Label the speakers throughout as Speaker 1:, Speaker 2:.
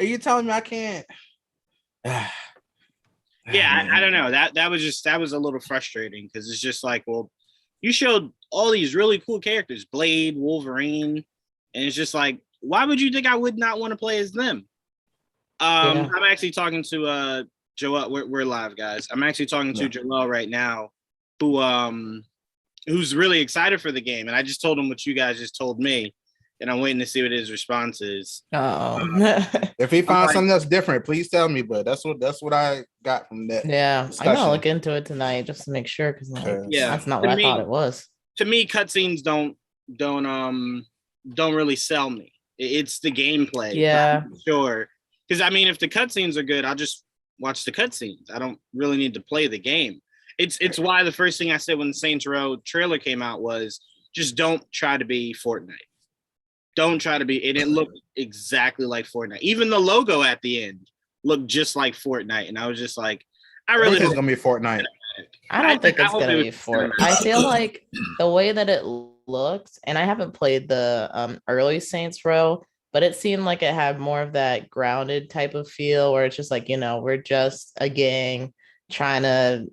Speaker 1: Are you telling me I can't?
Speaker 2: Yeah, I don't know. That was a little frustrating because it's just like, well, you showed all these really cool characters, Blade, Wolverine, and it's just like, why would you think I would not want to play as them?
Speaker 3: Yeah.
Speaker 2: I'm actually talking to Joel. We're live, guys. I'm actually talking to Joel right now, who's really excited for the game, and I just told him what you guys just told me, and I'm waiting to see what his response is.
Speaker 1: If he finds something that's different, please tell me. But that's what I got from that.
Speaker 3: Yeah,
Speaker 1: discussion.
Speaker 3: I'm gonna look into it tonight just to make sure because that's not what I thought it was.
Speaker 2: To me, cutscenes don't really sell me. It's the gameplay.
Speaker 3: Yeah,
Speaker 2: sure. Because I mean, if the cutscenes are good, I'll just watch the cutscenes. I don't really need to play the game. It's why the first thing I said when the Saints Row trailer came out was just don't try to be Fortnite. Don't try to be. And it looked exactly like Fortnite. Even the logo at the end looked just like Fortnite. And I was just like, I really
Speaker 1: think it's gonna be Fortnite.
Speaker 3: I don't think it's gonna be Fortnite. I feel like the way that it looked, and I haven't played the early Saints Row, but it seemed like it had more of that grounded type of feel where it's just like, we're just a gang trying to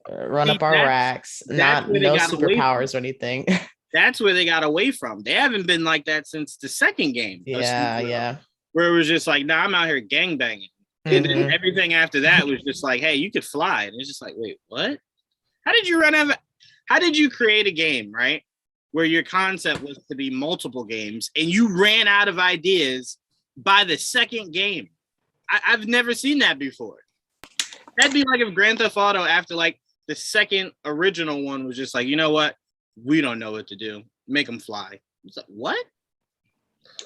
Speaker 3: run up our racks, no superpowers or anything.
Speaker 2: That's where they got away from. They haven't been like that since the second game.
Speaker 3: Yeah.
Speaker 2: Where it was just like, nah, I'm out here gangbanging. And then everything after that was just like, hey, you could fly. And it's just like, wait, what? How did you create a game, right? Where your concept was to be multiple games and you ran out of ideas by the second game? I've never seen that before. That'd be like if Grand Theft Auto, after like the second original one, was just like, you know what? We don't know what to do. Make them fly. It's like, what?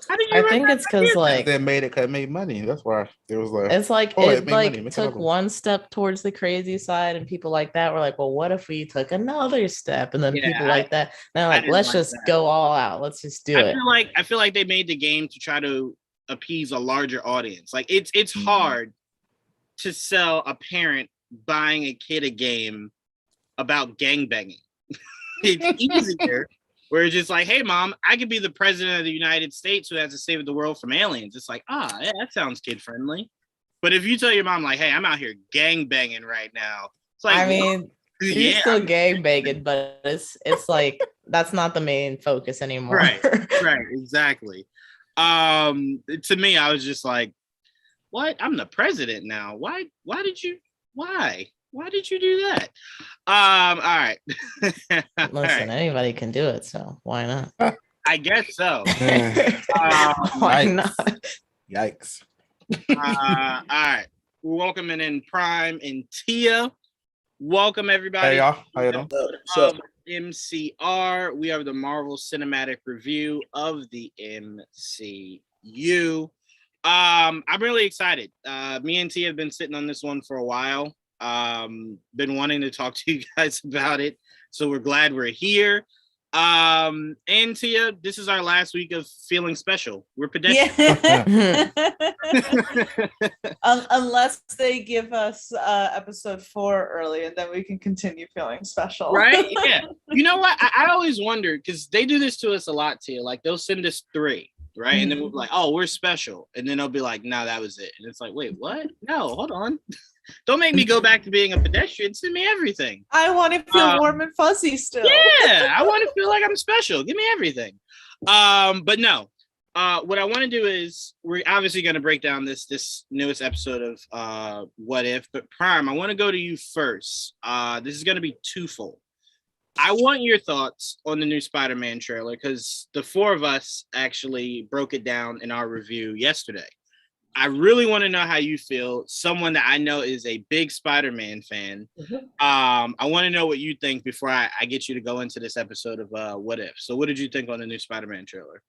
Speaker 3: How did you? I think it's because like
Speaker 1: they made it because it made money. That's why it was like.
Speaker 3: It's like it took one step towards the crazy side, and people like that were like, "Well, what if we took another step?" And then people like that, they're like, "Let's just go all out. Let's just do it."
Speaker 2: I feel like they made the game to try to appease a larger audience. Like it's hard to sell a parent buying a kid a game about gangbanging. It's easier where it's just like, hey, mom, I could be the president of the United States who has to save the world from aliens. It's like, yeah, that sounds kid friendly. But if you tell your mom, like, hey, I'm out here gang banging right now. It's like,
Speaker 3: I mean, you're still gang banging, but it's like that's not the main focus anymore.
Speaker 2: Right, exactly. To me, I was just like, what? I'm the president now. Why did you do that? All right.
Speaker 3: Listen, anybody can do it, so why not?
Speaker 2: I guess so.
Speaker 3: Why not?
Speaker 1: Yikes.
Speaker 2: All right. We're welcoming in Prime and Tia. Welcome, everybody.
Speaker 1: Hey, y'all. How you doing?
Speaker 2: MCR. We are the Marvel Cinematic Review of the MCU. I'm really excited. Me and Tia have been sitting on this one for a while. Been wanting to talk to you guys about it, so we're glad we're here. And Tia, this is our last week of feeling special. We're pedestrian.
Speaker 4: Yeah. Unless they give us episode 4 early, and then we can continue feeling special.
Speaker 2: Right? Yeah. You know what? I always wonder, because they do this to us a lot, Tia. Like, they'll send us 3, right? And then we'll be like, oh, we're special. And then they'll be like, no, that was it. And it's like, wait, what? No, hold on. Don't make me go back to being a pedestrian. Send me everything.
Speaker 4: I want to feel warm and fuzzy still.
Speaker 2: Yeah, I want to feel like I'm special. Give me everything. But no. What I want to do is we're obviously going to break down this newest episode of What If. But Prime, I want to go to you first. This is going to be twofold. I want your thoughts on the new Spider-Man trailer because the 4 of us actually broke it down in our review yesterday. I really want to know how you feel. Someone that I know is a big Spider-Man fan. I want to know what you think before I get you to go into this episode of What If. So what did you think on the new Spider-Man trailer?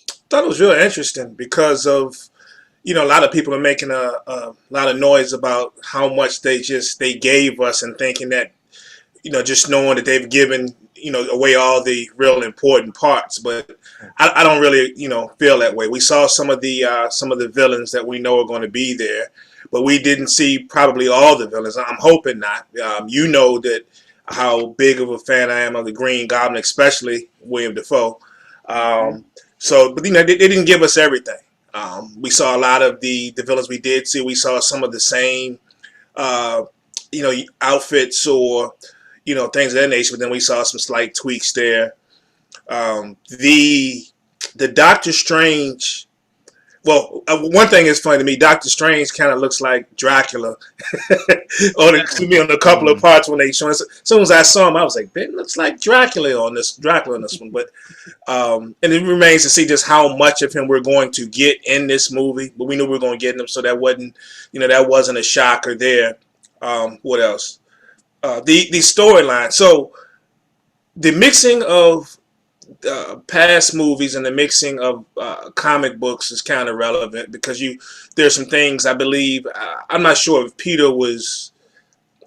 Speaker 5: I thought it was really interesting because of, a lot of people are making a lot of noise about how much they gave us and thinking that, just knowing that they've given, away all the real important parts. But I don't really, feel that way. We saw some of the villains that we know are going to be there, but we didn't see probably all the villains. I'm hoping not. You know that how big of a fan I am of the Green Goblin, especially William Dafoe. But they didn't give us everything. We saw a lot of the villains we did see. We saw some of the same, outfits or, things of that nature. But then we saw some slight tweaks there. The Doctor Strange. Well, one thing is funny to me. Doctor Strange kind of looks like Dracula to me on a couple of parts when they show us. As soon as I saw him, I was like, "It looks like Dracula on this one." But and it remains to see just how much of him we're going to get in this movie. But we knew we were going to get him, so that wasn't a shocker there. What else? The storyline. So the mixing of past movies and the mixing of comic books is kind of relevant because there's some things I believe. I'm not sure if Peter was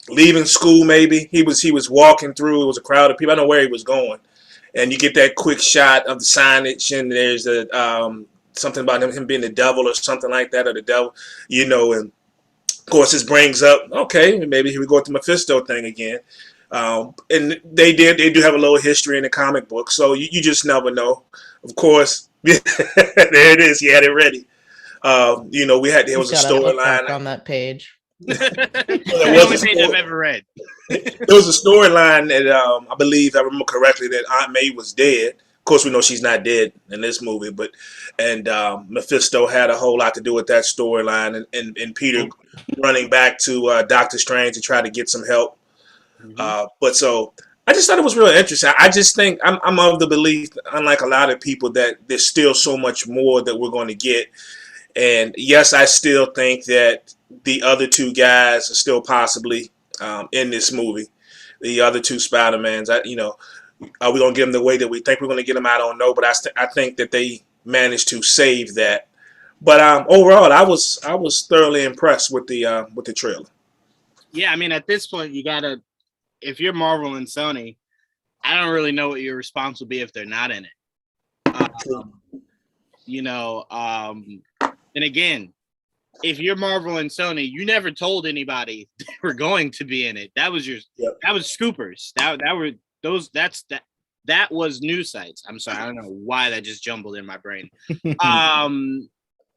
Speaker 5: leaving school. Maybe he was walking through. It was a crowd of people. I don't know where he was going, and you get that quick shot of the signage, and there's something about him being the devil or something like that, or the devil, and of course this brings up, okay, maybe we go with the Mephisto thing again. And they do have a little history in the comic book, so you just never know. Of course, there it is. He had it ready. There was a storyline
Speaker 3: on that page.
Speaker 2: The only page I've ever read.
Speaker 5: There was a storyline that I believe, I remember correctly, that Aunt May was dead. Of course, we know she's not dead in this movie, and Mephisto had a whole lot to do with that storyline, and Peter running back to Doctor Strange to try to get some help. But so I just thought it was really interesting. I just think I'm of the belief, unlike a lot of people, that there's still so much more that we're going to get. And yes, I still think that the other two guys are still possibly in this movie. The other two Spider-Mans, are we going to get them the way that we think we're going to get them? I don't know, but I think that they managed to save that. But overall, I was thoroughly impressed with the trailer. Yeah,
Speaker 2: I mean, at this point, you gotta. If you're Marvel and Sony, I don't really know what your response will be if they're not in it. And again, if you're Marvel and Sony, you never told anybody they were going to be in it. That was that was scoopers. That was news sites. I'm sorry, I don't know why that just jumbled in my brain.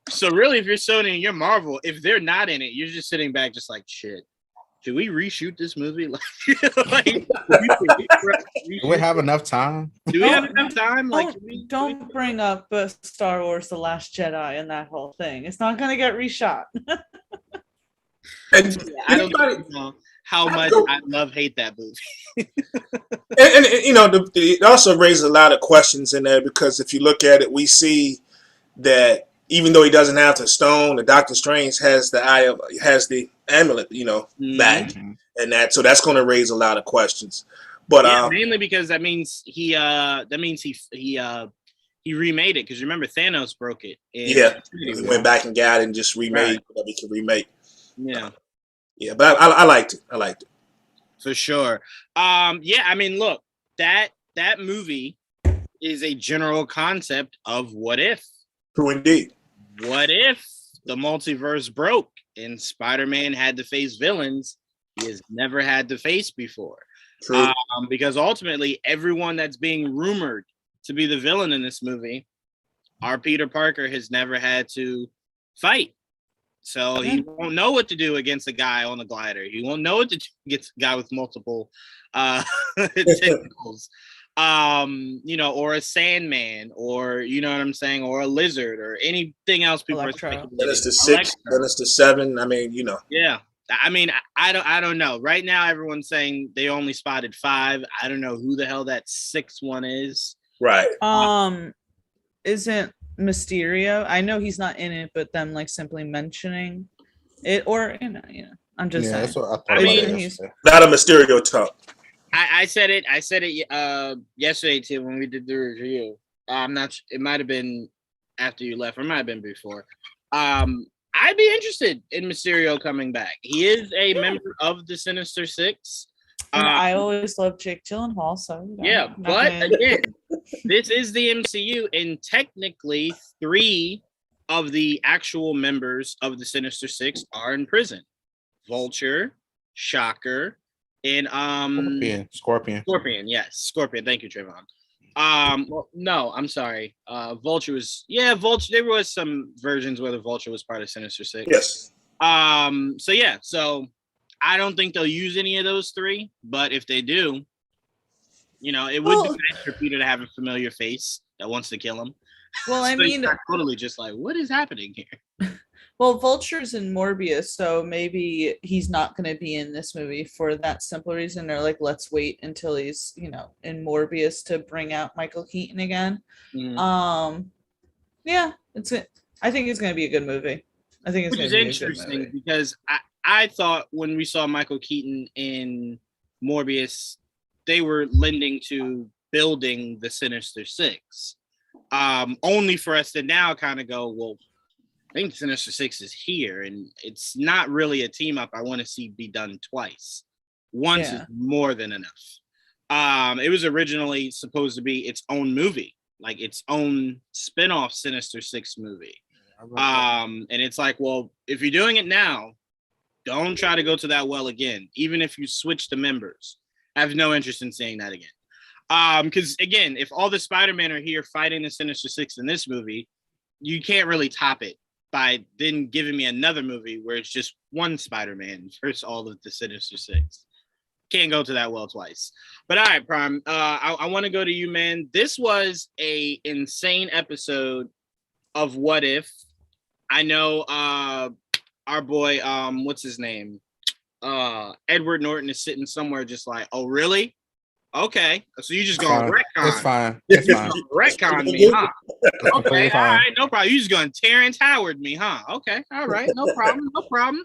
Speaker 2: So really, if you're Sony and you're Marvel, if they're not in it, you're just sitting back, just like, shit. Should we reshoot this movie?
Speaker 1: Do we have enough time?
Speaker 2: Do we have enough time?
Speaker 4: Don't bring up Star Wars: The Last Jedi and that whole thing. It's not going to get reshot.
Speaker 5: And
Speaker 2: I don't know how much I hate that movie.
Speaker 5: and it also raises a lot of questions in there, because if you look at it, we see that even though he doesn't have the stone, the Doctor Strange has the amulet, back, and so that's going to raise a lot of questions. But
Speaker 2: mainly because that means he remade it, because remember Thanos broke it.
Speaker 5: He went back and got it and just remade whatever he could remake.
Speaker 2: Yeah,
Speaker 5: but I liked it. I liked it
Speaker 2: for sure. I mean, look, that movie is a general concept of what if.
Speaker 5: True indeed.
Speaker 2: What if the multiverse broke and Spider-Man had to face villains he has never had to face before?
Speaker 5: True.
Speaker 2: Because ultimately, everyone that's being rumored to be the villain in this movie, our Peter Parker has never had to fight. So he won't know what to do against a guy on a glider. He won't know what to do against a guy with multiple tentacles. Or a Sandman, or what I'm saying, or a lizard, or anything else people are speculating.
Speaker 5: Then it's the 6, then it's the 7. I mean,
Speaker 2: Yeah. I mean, I don't know. Right now, everyone's saying they only spotted 5. I don't know who the hell that 6th one is.
Speaker 5: Right.
Speaker 4: Isn't Mysterio? I know he's not in it, but them simply mentioning it, or I'm just saying.
Speaker 1: That's what I thought.
Speaker 4: He's
Speaker 5: not a Mysterio talk.
Speaker 2: I said it yesterday too when we did the review. I'm not. It might have been after you left, or it might have been before. I'd be interested in Mysterio coming back. He is a member of the Sinister Six.
Speaker 4: I always loved Jake Gyllenhaal, so
Speaker 2: but again, this is the MCU, and technically 3 of the actual members of the Sinister Six are in prison: Vulture, Shocker, and
Speaker 1: Scorpion.
Speaker 2: Yes, Scorpion. Thank you, Trayvon. Well, no, I'm sorry. Vulture was Vulture. There was some versions where the Vulture was part of Sinister Six.
Speaker 5: Yes.
Speaker 2: So I don't think they'll use any of those three, but if they do, it would be nice for Peter to have a familiar face that wants to kill him.
Speaker 4: Well, I mean,
Speaker 2: totally just like, what is happening here?
Speaker 4: Well, Vulture's in Morbius, so maybe he's not going to be in this movie for that simple reason. They're like, let's wait until he's, in Morbius to bring out Michael Keaton again.
Speaker 2: Mm.
Speaker 4: Yeah, I think it's going to be a good movie. I think it's going to be
Speaker 2: interesting because I thought when we saw Michael Keaton in Morbius, they were lending to building the Sinister Six. Only for us to now kind of go, well, I think Sinister Six is here, and it's not really a team up I want to see be done twice. Once is more than enough. It was originally supposed to be its own movie, like its own spin-off Sinister Six movie. And it's like, well, if you're doing it now, don't try to go to that well again, even if you switch the members. I have no interest in seeing that again. Because again, if all the Spider-Man are here fighting the Sinister Six in this movie, you can't really top it by then giving me another movie where it's just one Spider-Man versus all of the Sinister Six. Can't go to that well twice. But all right, Prime, I want to go to you, man. This was a insane episode of What If. I know our boy, what's his name? Edward Norton is sitting somewhere just like, oh, really? Okay, so you just going to retcon.
Speaker 1: It's fine. It's fine.
Speaker 2: Retcon me, huh? Okay, all right, no problem. You just going to Terrence Howard me, huh? Okay, all right, no problem, no problem.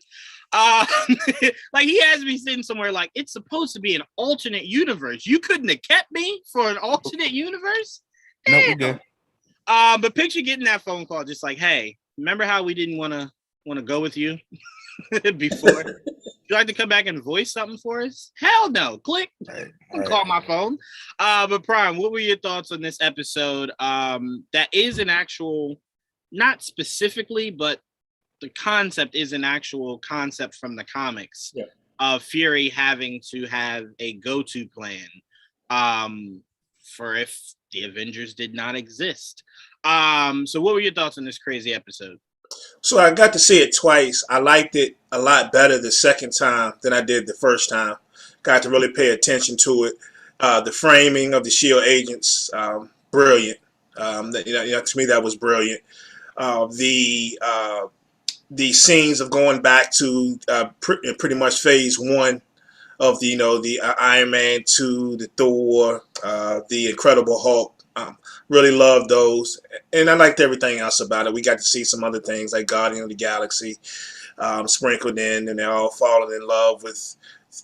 Speaker 2: Like he has me sitting somewhere like it's supposed to be an alternate universe. You couldn't have kept me for an alternate universe?
Speaker 1: No, we good.
Speaker 2: But picture getting that phone call, just like, hey, remember how we didn't want to go with you before? Would you like to come back and voice something for us? Hell no. Click. Call my phone. But Prime, what were your thoughts on this episode? That is an actual, not specifically, but the concept is an actual concept from the comics of Fury having to have a go-to plan for if the Avengers did not exist. So what were your thoughts on this crazy episode?
Speaker 5: So I got to see it twice. I liked it a lot better the second time than I did the first time. Got to really pay attention to it. The framing of the SHIELD agents, brilliant. To me, that was brilliant. The scenes of going back to pretty much phase one of the Iron Man 2, the Thor, the Incredible Hulk. Really loved those, and I liked everything else about it. We got to see some other things like Guardian of the Galaxy sprinkled in, and they're all falling in love with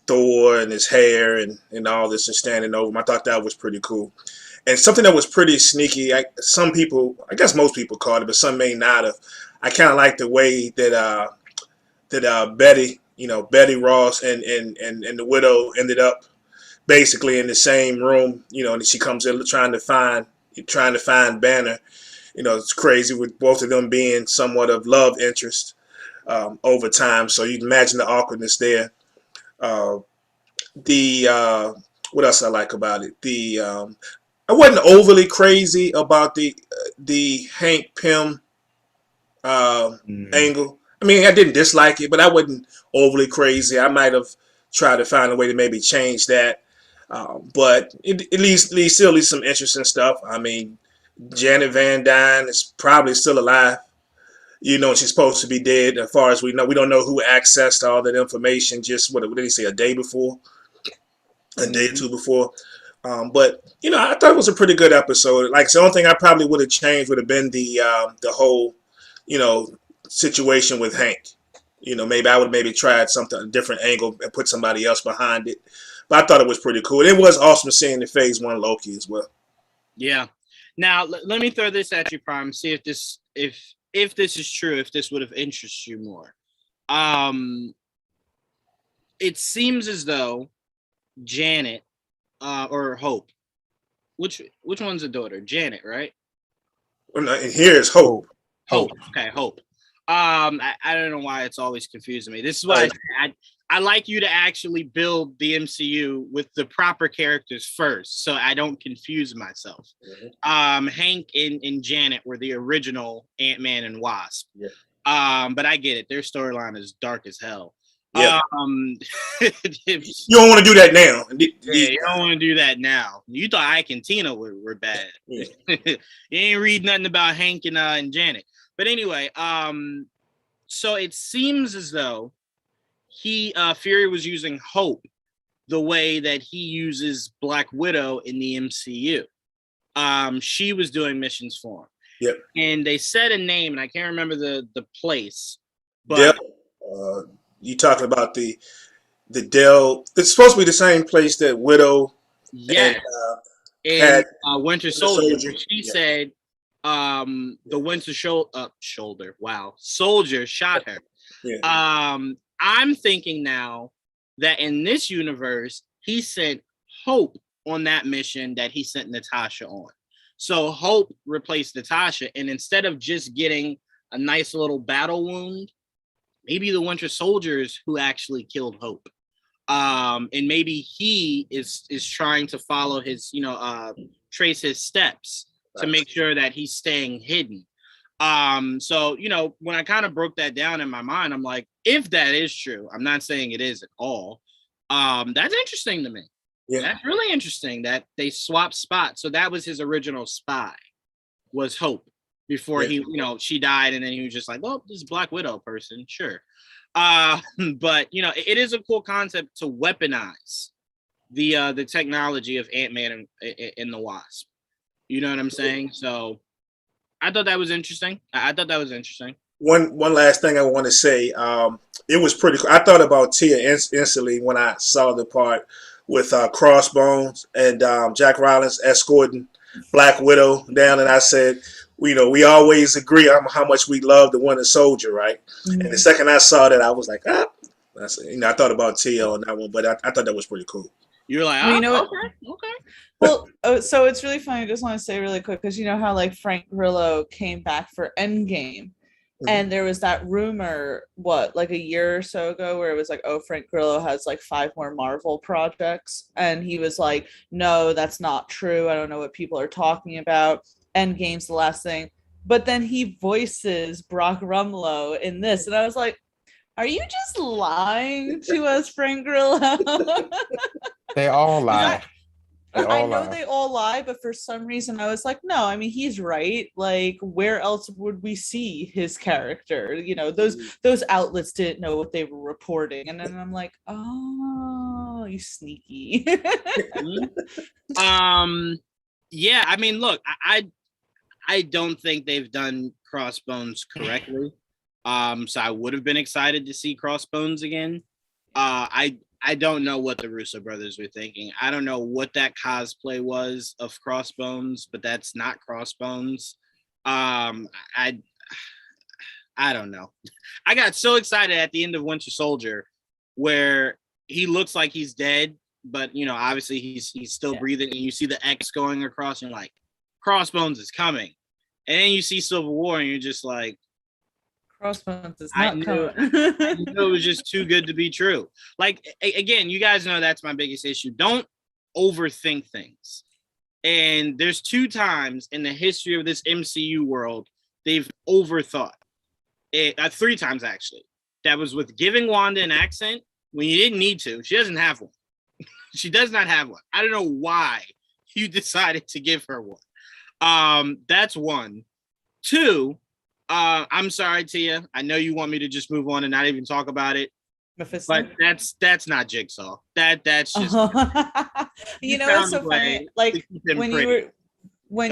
Speaker 5: Thor and his hair and all this and standing over him. I thought that was pretty cool. And something that was pretty sneaky, some people, I guess most people caught it, but some may not have. I kind of like the way that Betty Ross and the Widow ended up basically in the same room, and she comes in trying to find Banner. It's crazy with both of them being somewhat of love interest over time. So you can imagine the awkwardness there. What else I like about it? I wasn't overly crazy about the Hank Pym angle. I mean, I didn't dislike it, but I wasn't overly crazy. I might have tried to find a way to maybe change that. But it still leaves some interesting stuff. I mean, Janet Van Dyne is probably still alive. She's supposed to be dead. As far as we know, we don't know who accessed all that information. Just what did he say? A day before, a day or two before. But I thought it was a pretty good episode. Like the only thing I probably would have changed would have been the whole situation with Hank. Maybe I would have tried a different angle and put somebody else behind it. But I thought it was pretty cool. It was awesome seeing the phase one Loki as well.
Speaker 2: Yeah. Now let me throw this at you, Prime. See if this is true. If this would have interested you more. It seems as though Janet or Hope. Which one's the daughter? Janet, right?
Speaker 5: Well, no, and here is Hope.
Speaker 2: Hope. Okay, Hope. I don't know why it's always confusing me. This is why I like you to actually build the MCU with the proper characters first, so I don't confuse myself. Hank and Janet were the original Ant-Man and Wasp. But I get it. Their storyline is dark as hell.
Speaker 5: Yeah.
Speaker 2: You
Speaker 5: don't want to do that now.
Speaker 2: You don't want to do that now. You thought Ike and Tina were bad. Yeah. You ain't read nothing about Hank and Janet. But anyway, so it seems as though Fury was using Hope the way that he uses Black Widow in the MCU. She was doing missions for him.
Speaker 5: Yep.
Speaker 2: And they said a name, and I can't remember the place. But
Speaker 5: you talking about the Dell? It's supposed to be the same place that Widow.
Speaker 2: Yeah. And Winter Soldier. She said the Winter Soldier. Wow, Soldier shot her. Yeah. I'm thinking now that in this universe, he sent Hope on that mission that he sent Natasha on. So Hope replaced Natasha, and instead of just getting a nice little battle wound, maybe the Winter Soldiers who actually killed Hope. And maybe he is trying to follow his, trace his steps to make sure that he's staying hidden. So, when I kind of broke that down in my mind, I'm like, if that is true, I'm not saying it is at all. That's interesting to me. Yeah. That's really interesting that they swapped spots. So that was his original spy, was Hope, before he, she died, and then he was just like, well, this is Black Widow person, sure. But it is a cool concept to weaponize the technology of Ant-Man and the Wasp. You know what I'm saying? So I thought that was interesting. One
Speaker 5: last thing I want to say. It was pretty cool. I thought about Tia instantly when I saw the part with Crossbones and Jack Rylance escorting Black Widow down, and I said, we always agree on how much we love the Winter Soldier, right? Mm-hmm. And the second I saw that, I was like, I thought about Tia on that one, but I thought that was pretty cool.
Speaker 2: You're like, okay.
Speaker 4: Well, so it's really funny. I just want to say really quick, because you know how like Frank Grillo came back for Endgame, mm-hmm. and there was that rumor, like a year or so ago, where it was like, oh, Frank Grillo has like 5 more Marvel projects, and he was like, no, that's not true. I don't know what people are talking about. Endgame's the last thing. But then he voices Brock Rumlow in this, and I was like, are you just lying to us, Frank Grillo?
Speaker 1: They all lie.
Speaker 4: I know they all lie, but for some reason I was like, no, I mean, he's right. Like, where else would we see his character? Those outlets didn't know what they were reporting. And then I'm like, oh, you sneaky.
Speaker 2: Yeah, I mean, look, I don't think they've done Crossbones correctly. So I would have been excited to see Crossbones again. I don't know what the Russo brothers were thinking. I don't know what that cosplay was of Crossbones, but that's not Crossbones. I don't know. I got so excited at the end of Winter Soldier, where he looks like he's dead, but obviously he's still breathing, and you see the X going across, and you're like, Crossbones is coming. And then you see Civil War, and you're just like,
Speaker 4: Crossbones is not
Speaker 2: coming. I knew it was just too good to be true. Like, again, you guys know that's my biggest issue. Don't overthink things. And there's 2 times in the history of this MCU world they've overthought it. 3 times, actually. That was with giving Wanda an accent when you didn't need to. She doesn't have one. She does not have one. I don't know why you decided to give her one. That's 1. 2, I'm sorry, Tia. I know you want me to just move on and not even talk about it. Mephisto. But that's not Jigsaw. That's just
Speaker 4: it's so funny. Like when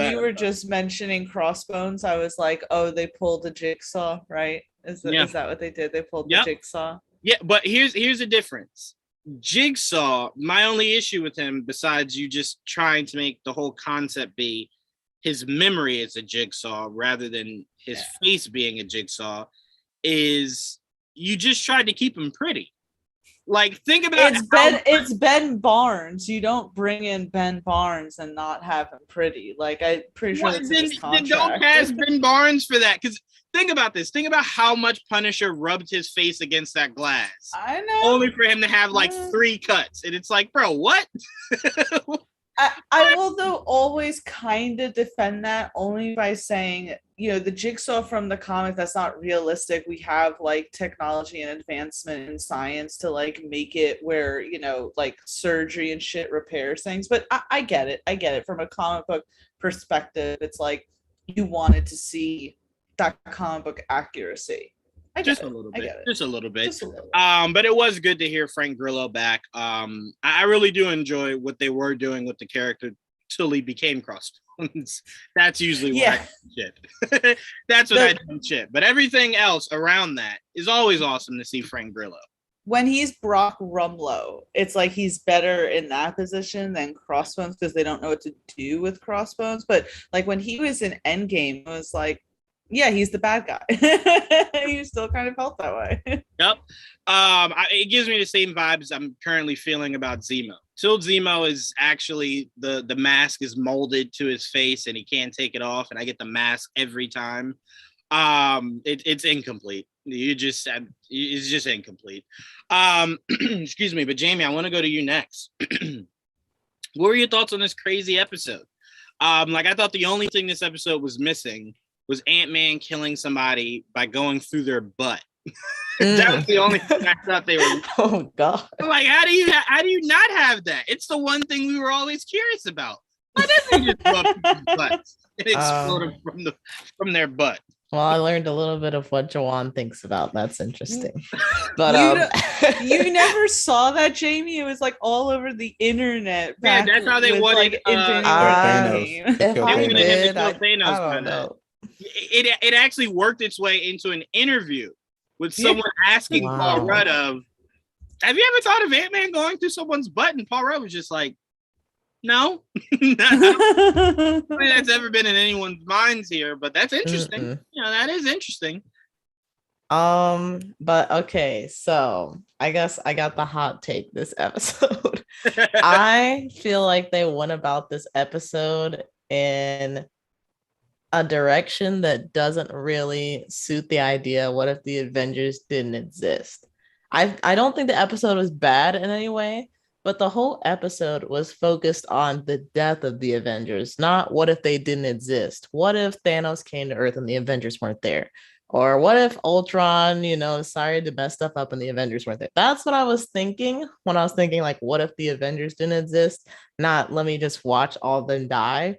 Speaker 4: you were just mentioning Crossbones, I was like, oh, they pulled the Jigsaw, right? Is that what they did? They pulled the Jigsaw.
Speaker 2: Yeah, but here's the difference. Jigsaw, my only issue with him, besides you just trying to make the whole concept be his memory is a jigsaw rather than his face being a jigsaw, is you just tried to keep him pretty. Like, think about
Speaker 4: it's Ben Barnes. You don't bring in Ben Barnes and not have him pretty. Like, I'm pretty sure that's in his
Speaker 2: then
Speaker 4: contract.
Speaker 2: don't cast Ben Barnes for that. Because think about this. Think about how much Punisher rubbed his face against that glass.
Speaker 4: I know.
Speaker 2: Only for him to have like 3 cuts. And it's like, bro, what?
Speaker 4: I will, though, always kind of defend that only by saying, the Jigsaw from the comic, that's not realistic. We have like technology and advancement in science to like make it where, like surgery and shit repairs things. But I get it. I get it. From a comic book perspective, it's like you wanted to see that comic book accuracy.
Speaker 2: Just a little bit. But it was good to hear Frank Grillo back. I really do enjoy what they were doing with the character till he became Crossbones. That's usually what I do shit. That's what I do shit. But everything else around that is always awesome to see Frank Grillo.
Speaker 4: When he's Brock Rumlow, it's like he's better in that position than Crossbones because they don't know what to do with Crossbones. But like when he was in Endgame, it was like, yeah, he's the bad guy. You still kind of felt that way.
Speaker 2: Yep. It gives me the same vibes I'm currently feeling about Zemo. Till Zemo is actually the mask is molded to his face and he can't take it off, and I get the mask every time. It's incomplete. It's just incomplete. Excuse me, but Jamie, I want to go to you next. What were your thoughts on this crazy episode? I thought the only thing this episode was missing was Ant-Man killing somebody by going through their butt. That was the only thing I thought they were.
Speaker 3: Oh God!
Speaker 2: Like, how do you not have that? It's the one thing we were always curious about. Why doesn't he just go up people's butts and explode them from their butt?
Speaker 3: Well, I learned a little bit of what Jawan thinks about. That's interesting. But
Speaker 4: you never saw that, Jamie? It was like all over the internet.
Speaker 2: Yeah, that's how they wanted.
Speaker 3: If I did, I don't know.
Speaker 2: It actually worked its way into an interview with someone asking Paul Rudd of, have you ever thought of Ant-Man going through someone's butt? And Paul Rudd was just like, no. I don't think that's ever been in anyone's minds here, but that's interesting. That is interesting.
Speaker 3: But okay, so I guess I got the hot take this episode. I feel like they went about this episode in a direction that doesn't really suit the idea. What if the Avengers didn't exist? I don't think the episode was bad in any way, but the whole episode was focused on the death of the Avengers, not what if they didn't exist. What if Thanos came to Earth and the Avengers weren't there? Or what if Ultron, decided to mess stuff up and the Avengers weren't there? That's what I was thinking when I was thinking, like, what if the Avengers didn't exist? Not let me just watch all of them die.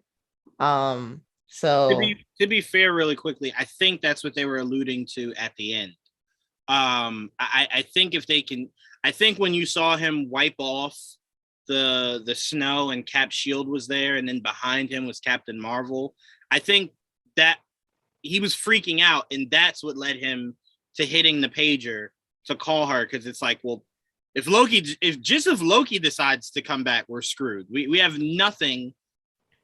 Speaker 3: So
Speaker 2: to be fair, really quickly, I think that's what they were alluding to at the end. I think if they can, I think when you saw him wipe off the snow and Cap's shield was there, and then behind him was Captain Marvel, I think that he was freaking out, and that's what led him to hitting the pager to call her, because it's like, well, if Loki decides to come back, we're screwed. We have nothing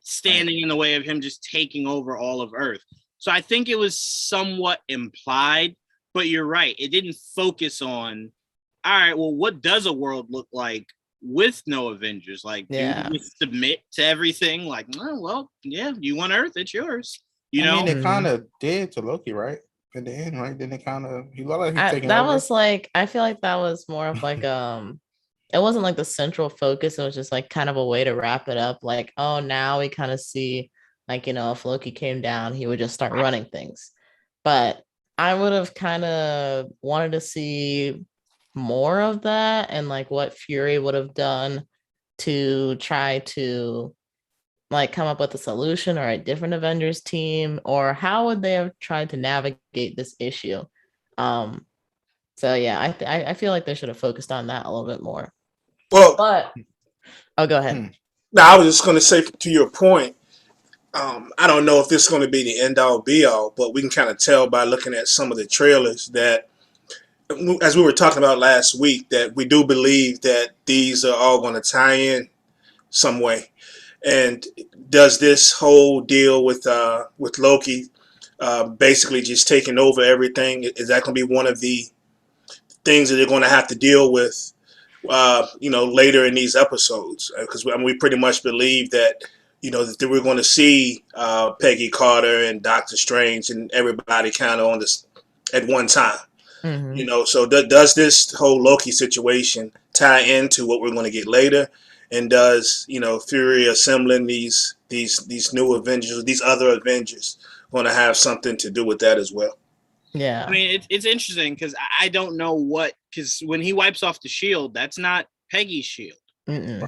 Speaker 2: standing in the way of him just taking over all of Earth. So I think it was somewhat implied, but you're right. It didn't focus on, all right, well, what does a world look like with no Avengers? Like, do you submit to everything? Like, oh, well, yeah, you want Earth, it's yours. I mean,
Speaker 1: it kind of did to Loki, right? At the end, right? Didn't it kind of, he looked like he's taking
Speaker 3: that
Speaker 1: over?
Speaker 3: Was like, I feel like that was more of like, it wasn't like the central focus. It was just like kind of a way to wrap it up. Like, oh, now we kind of see, like, if Loki came down, he would just start running things. But I would have kind of wanted to see more of that, and like what Fury would have done to try to like come up with a solution, or a different Avengers team, or how would they have tried to navigate this issue. So yeah, I feel like they should have focused on that a little bit more.
Speaker 5: Well,
Speaker 3: but go ahead.
Speaker 5: Now, I was just going to say, to your point, I don't know if this is going to be the end all be all, but we can kind of tell by looking at some of the trailers that, as we were talking about last week, that we do believe that these are all going to tie in some way. And does this whole deal with Loki basically just taking over everything, is that going to be one of the things that they're going to have to deal with later in these episodes, because we pretty much believe that that we're going to see Peggy Carter and Doctor Strange and everybody kind of on this at one time.
Speaker 3: Mm-hmm.
Speaker 5: So does this whole Loki situation tie into what we're going to get later? And does Fury assembling these new Avengers, these other Avengers, going to have something to do with that as well?
Speaker 3: Yeah.
Speaker 2: I mean, it's interesting because I don't know because when he wipes off the shield, that's not Peggy's shield.
Speaker 3: Yeah.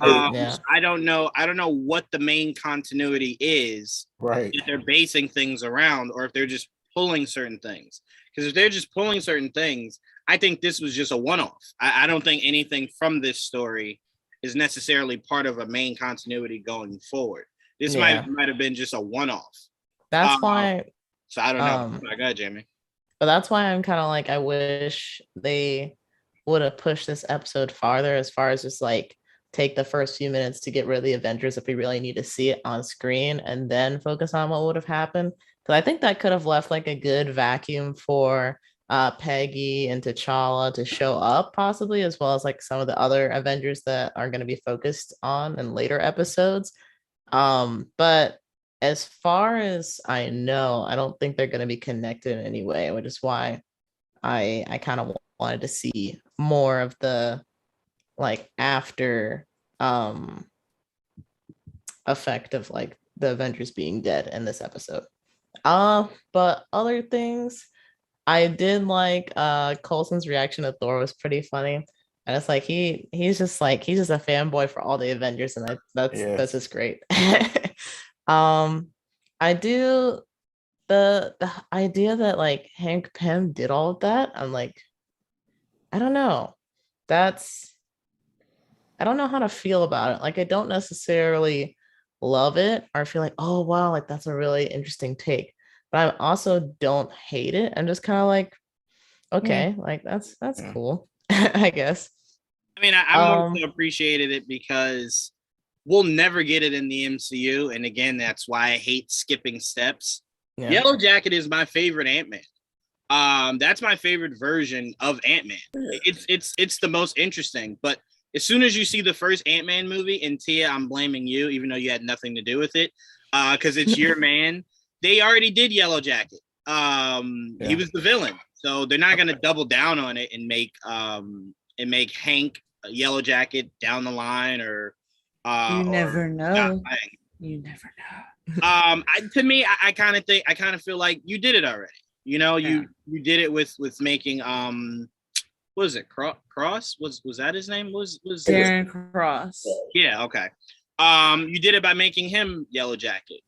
Speaker 2: So I don't know what the main continuity is.
Speaker 1: Right.
Speaker 2: If they're basing things around, or if they're just pulling certain things. Because if they're just pulling certain things, I think this was just a one-off. I don't think anything from this story is necessarily part of a main continuity going forward. This might have been just a one-off.
Speaker 3: That's why.
Speaker 2: So I don't know. I got Jamie.
Speaker 3: But that's why I'm kind of like, I wish they would have pushed this episode farther, as far as just like take the first few minutes to get rid of the Avengers if we really need to see it on screen, and then focus on what would have happened. Because I think that could have left like a good vacuum for Peggy and T'Challa to show up, possibly, as well as like some of the other Avengers that are going to be focused on in later episodes. But as far as I know, I don't think they're going to be connected in any way, which is why I kind of wanted to see more of the like after effect of like the Avengers being dead in this episode. But other things, I did like Coulson's reaction to Thor was pretty funny. And it's like he's just a fanboy for all the Avengers, and that's just great. I do the idea that like Hank Pym did all of that. I'm like, I don't know. I don't know how to feel about it. Like, I don't necessarily love it or feel like, oh wow, like that's a really interesting take. But I also don't hate it. I'm just kind of like, okay, like that's cool, I guess.
Speaker 2: I mean, I more so appreciated it because we'll never get it in the MCU, and again, that's why I hate skipping steps. Yeah. Yellow Jacket is my favorite Ant-Man. That's my favorite version of Ant-Man. It's the most interesting. But as soon as you see the first Ant-Man movie, and Tia, I'm blaming you, even though you had nothing to do with it, because it's your man. They already did Yellow Jacket. He was the villain, so they're not gonna double down on it and make Hank a Yellow Jacket down the line, or
Speaker 4: you never know. You never know.
Speaker 2: To me, I kind of feel like you did it already. You did it with making what was it? Cross? Was that his name? Was
Speaker 4: Darren Cross?
Speaker 2: Yeah, okay. You did it by making him Yellow Jacket,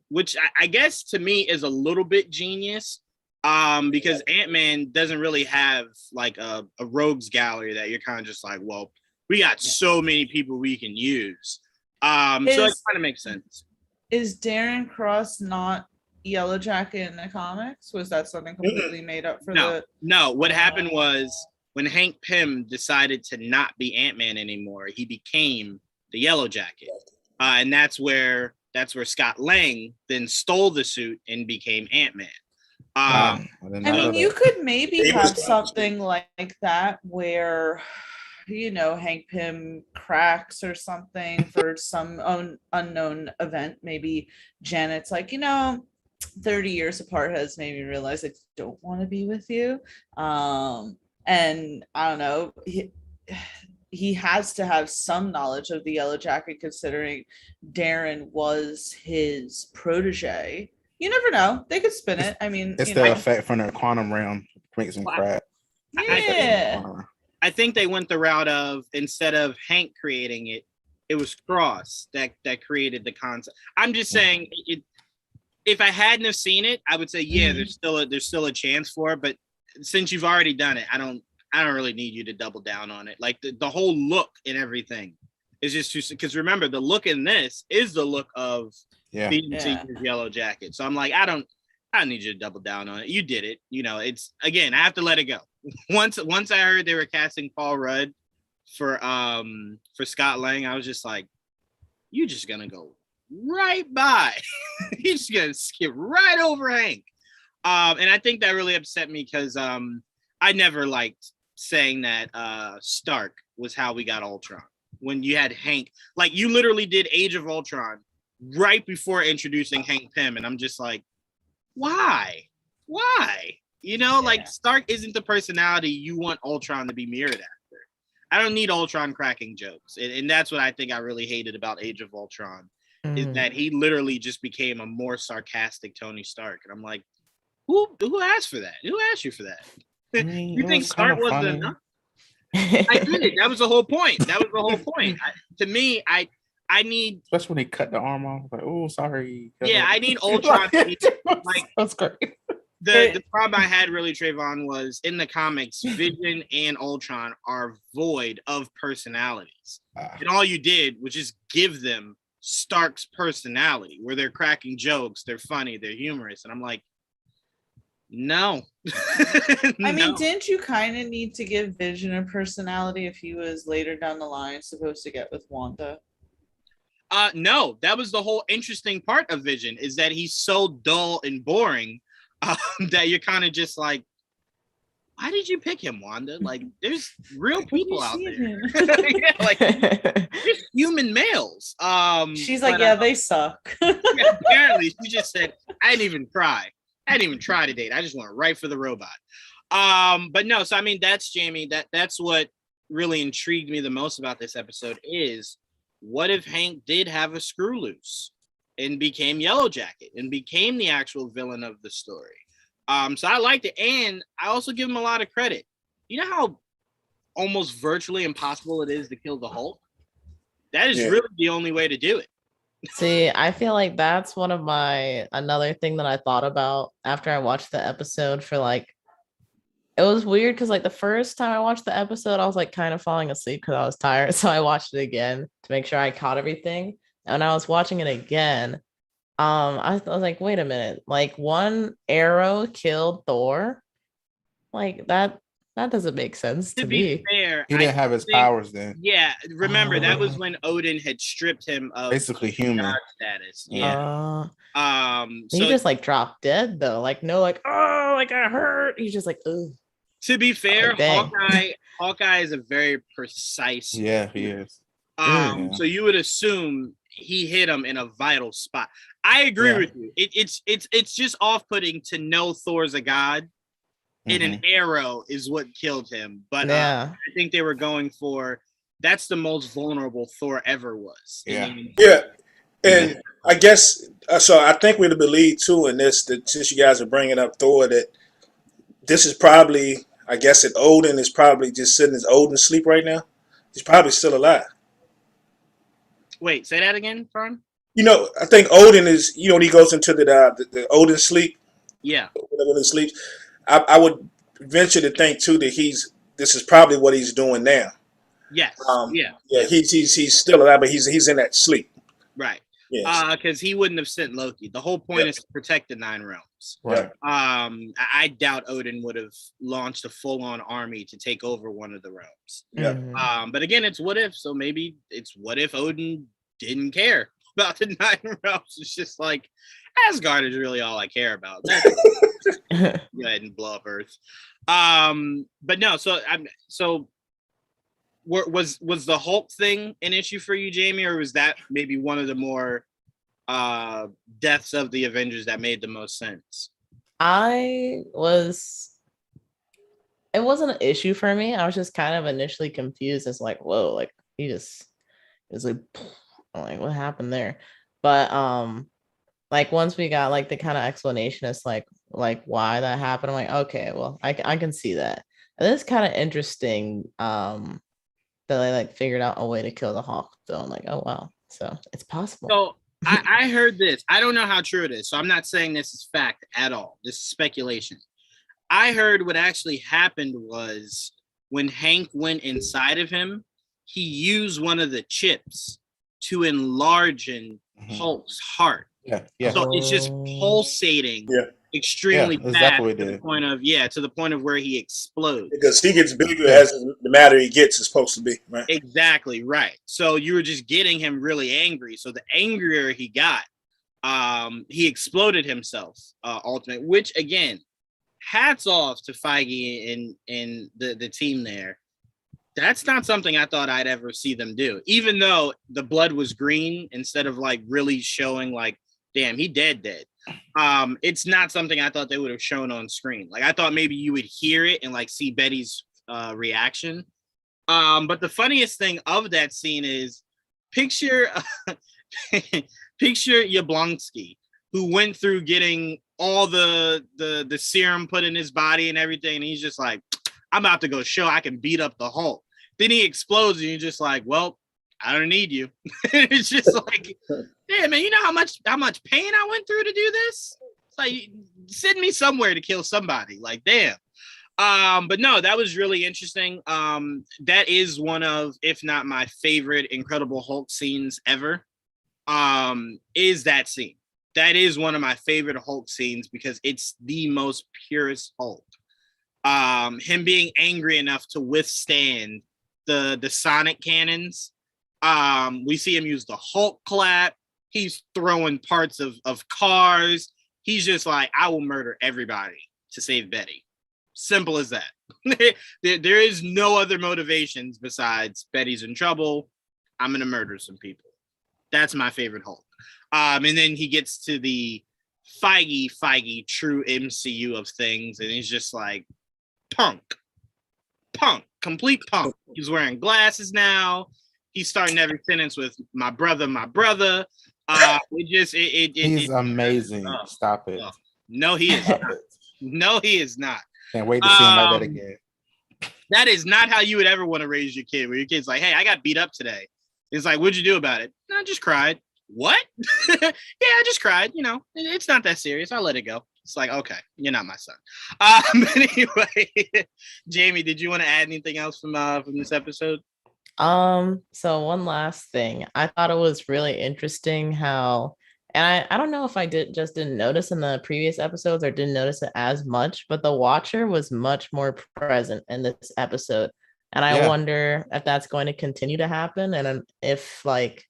Speaker 2: which I guess to me is a little bit genius. Because Ant-Man doesn't really have like a rogues gallery that you're kind of just like, well, we got so many people we can use. So it kind of makes sense.
Speaker 4: Is Darren Cross not Yellow Jacket in the comics? Was that something completely made up for
Speaker 2: No, what happened was when Hank Pym decided to not be Ant-Man anymore, he became the Yellow Jacket. And that's where Scott Lang then stole the suit and became Ant-Man.
Speaker 4: I mean, you could maybe have something like that where, Hank Pym cracks or something for some unknown event. Maybe Janet's like, 30 years apart has made me realize I don't want to be with you. And I don't know, he has to have some knowledge of the Yellow Jacket, considering Darren was his protege. You never know. They could spin it. I mean,
Speaker 1: it's the effect from the quantum realm makes him crack.
Speaker 4: Yeah.
Speaker 2: I think they went the route of, instead of Hank creating it, it was Cross that created the concept. I'm just saying, if I hadn't have seen it, I would say, there's still a chance for it. But since you've already done it, I don't really need you to double down on it. Like the whole look and everything is just too, because remember, the look in this is the look of Yellow Jacket. So I'm like, I don't need you to double down on it. You did it. It's, again, I have to let it go. Once I heard they were casting Paul Rudd for Scott Lang, I was just like, you're just gonna go right by. You're just gonna skip right over Hank. And I think that really upset me because I never liked saying that Stark was how we got Ultron. When you had Hank, like you literally did Age of Ultron right before introducing Hank Pym, and I'm just like, why? You know, like Stark isn't the personality you want Ultron to be mirrored after. I don't need Ultron cracking jokes, and that's what I think I really hated about Age of Ultron is that he literally just became a more sarcastic Tony Stark, and I'm like, who asked for that? Who asked you for that?
Speaker 1: I mean,
Speaker 2: You think Stark wasn't enough? I did it. That was the whole point. To me, I need,
Speaker 1: especially when they cut the arm off. Like, oh, sorry.
Speaker 2: Yeah, I need Ultron. Like
Speaker 1: that's great.
Speaker 2: The problem I had really, Trayvon, was in the comics, Vision and Ultron are void of personalities, and all you did was just give them Stark's personality, where they're cracking jokes, they're funny, they're humorous, and I'm like, no.
Speaker 4: I mean, didn't you kind of need to give Vision a personality if he was later down the line supposed to get with Wanda?
Speaker 2: No, that was the whole interesting part of Vision, is that he's so dull and boring that you're kind of just like, why did you pick him, Wanda? Like, there's real people out there. Yeah, like just human males.
Speaker 4: She's like, yeah, they suck.
Speaker 2: Yeah, apparently, she just said, I didn't even try to date. I just went right for the robot. But no, so I mean, that's Jamie. That's what really intrigued me the most about this episode is, what if Hank did have a screw loose and became Yellow Jacket and became the actual villain of the story? So I liked it, and I also give him a lot of credit. You know how almost virtually impossible it is to kill the Hulk? That is really the only way to do it.
Speaker 3: See, I feel like that's another thing that I thought about after I watched the episode for like, it was weird because like the first time I watched the episode, I was like kind of falling asleep because I was tired. So I watched it again to make sure I caught everything. And when I was watching it again, I was like, wait a minute, like one arrow killed Thor? Like that doesn't make sense to me.
Speaker 2: Fair,
Speaker 1: he didn't have his powers then.
Speaker 2: Yeah, remember that was when Odin had stripped him of
Speaker 1: basically human
Speaker 2: God status. Yeah.
Speaker 3: So
Speaker 2: he
Speaker 3: just like dropped dead though. Like no, like oh, like I hurt. He's just like, ugh.
Speaker 2: To be fair, Hawkeye is a very precise.
Speaker 1: Yeah, he is.
Speaker 2: So you would assume he hit him in a vital spot. I agree with you. It's just off-putting to know Thor's a god, and an arrow is what killed him. But I think they were going for, that's the most vulnerable Thor ever was.
Speaker 5: And I guess so. I think we'd believe too in this, that since you guys are bringing up Thor, that this is probably, I guess that Odin is probably just sitting as Odin sleep right now. He's probably still alive.
Speaker 2: Wait, say that again, Fern?
Speaker 5: You know, I think Odin is, you know, when he goes into the Odin sleep.
Speaker 2: Yeah.
Speaker 5: When he sleeps, I would venture to think too that this is probably what he's doing now.
Speaker 2: Yes.
Speaker 5: He's still alive, but he's in that sleep.
Speaker 2: Right.
Speaker 5: Yes.
Speaker 2: Because he wouldn't have sent Loki. The whole point is to protect the 9 realms.
Speaker 1: Right.
Speaker 2: I doubt Odin would have launched a full-on army to take over one of the realms.
Speaker 5: Yeah.
Speaker 2: But again, it's what if. So maybe it's what if Odin didn't care about the 9 realms. It's just like, Asgard is really all I care about. Go ahead and blow up Earth. But no. So was the Hulk thing an issue for you, Jamie, or was that maybe one of the more deaths of the Avengers that made the most sense?
Speaker 3: It wasn't an issue for me. I was just kind of initially confused as like, whoa, like he just is like what happened there? But like once we got like the kind of explanation as like why that happened, I'm like, okay, well, I can see that. And it's kind of interesting that they like figured out a way to kill the Hulk. So I'm like, oh wow, so it's possible.
Speaker 2: So I heard this. I don't know how true it is, so I'm not saying this is fact at all. This is speculation. I heard what actually happened was when Hank went inside of him, he used one of the chips to enlarge Hulk's heart.
Speaker 1: Yeah.
Speaker 2: So it's just pulsating extremely fast to the point of where he explodes.
Speaker 5: Because he gets bigger as the matter he gets is supposed to be, right?
Speaker 2: Exactly, right. So you were just getting him really angry. So the angrier he got, he exploded himself ultimately, which again, hats off to Feige and the team there. That's not something I thought I'd ever see them do, even though the blood was green instead of like really showing like, damn, he dead. It's not something I thought they would have shown on screen. Like I thought maybe you would hear it and like see Betty's reaction. But the funniest thing of that scene is picture Yablonsky, who went through getting all the serum put in his body and everything, and he's just like, I'm about to go show I can beat up the Hulk. Then he explodes, and you're just like, well, I don't need you. It's just like, damn, man, you know how much pain I went through to do this? It's like, send me somewhere to kill somebody. Like, damn. But no, that was really interesting. That is one of, if not my favorite Incredible Hulk scenes ever. Is that scene. That is one of my favorite Hulk scenes because it's the most purest Hulk. Him being angry enough to withstand the sonic cannons. We see him use the Hulk clap. He's throwing parts of cars. He's just like, I will murder everybody to save Betty. Simple as that. There is no other motivations besides Betty's in trouble. I'm going to murder some people. That's my favorite Hulk. And then he gets to the Feige true MCU of things. And he's just like, punk, complete punk. He's wearing glasses now. He's starting every sentence with my brother.
Speaker 1: He's amazing. Stop it.
Speaker 2: No, he is not. No, he is not.
Speaker 1: Can't wait to see him like that again.
Speaker 2: That is not how you would ever want to raise your kid. Where your kid's like, hey, I got beat up today. It's like, what'd you do about it? No, I just cried. What? Yeah, I just cried. You know, it's not that serious. I'll let it go. It's like, okay, you're not my son. But anyway, Jamie, did you want to add anything else from this episode?
Speaker 3: So one last thing. I thought it was really interesting how, and I don't know if I didn't notice in the previous episodes or didn't notice it as much, but the Watcher was much more present in this episode. And I wonder if that's going to continue to happen. And if like,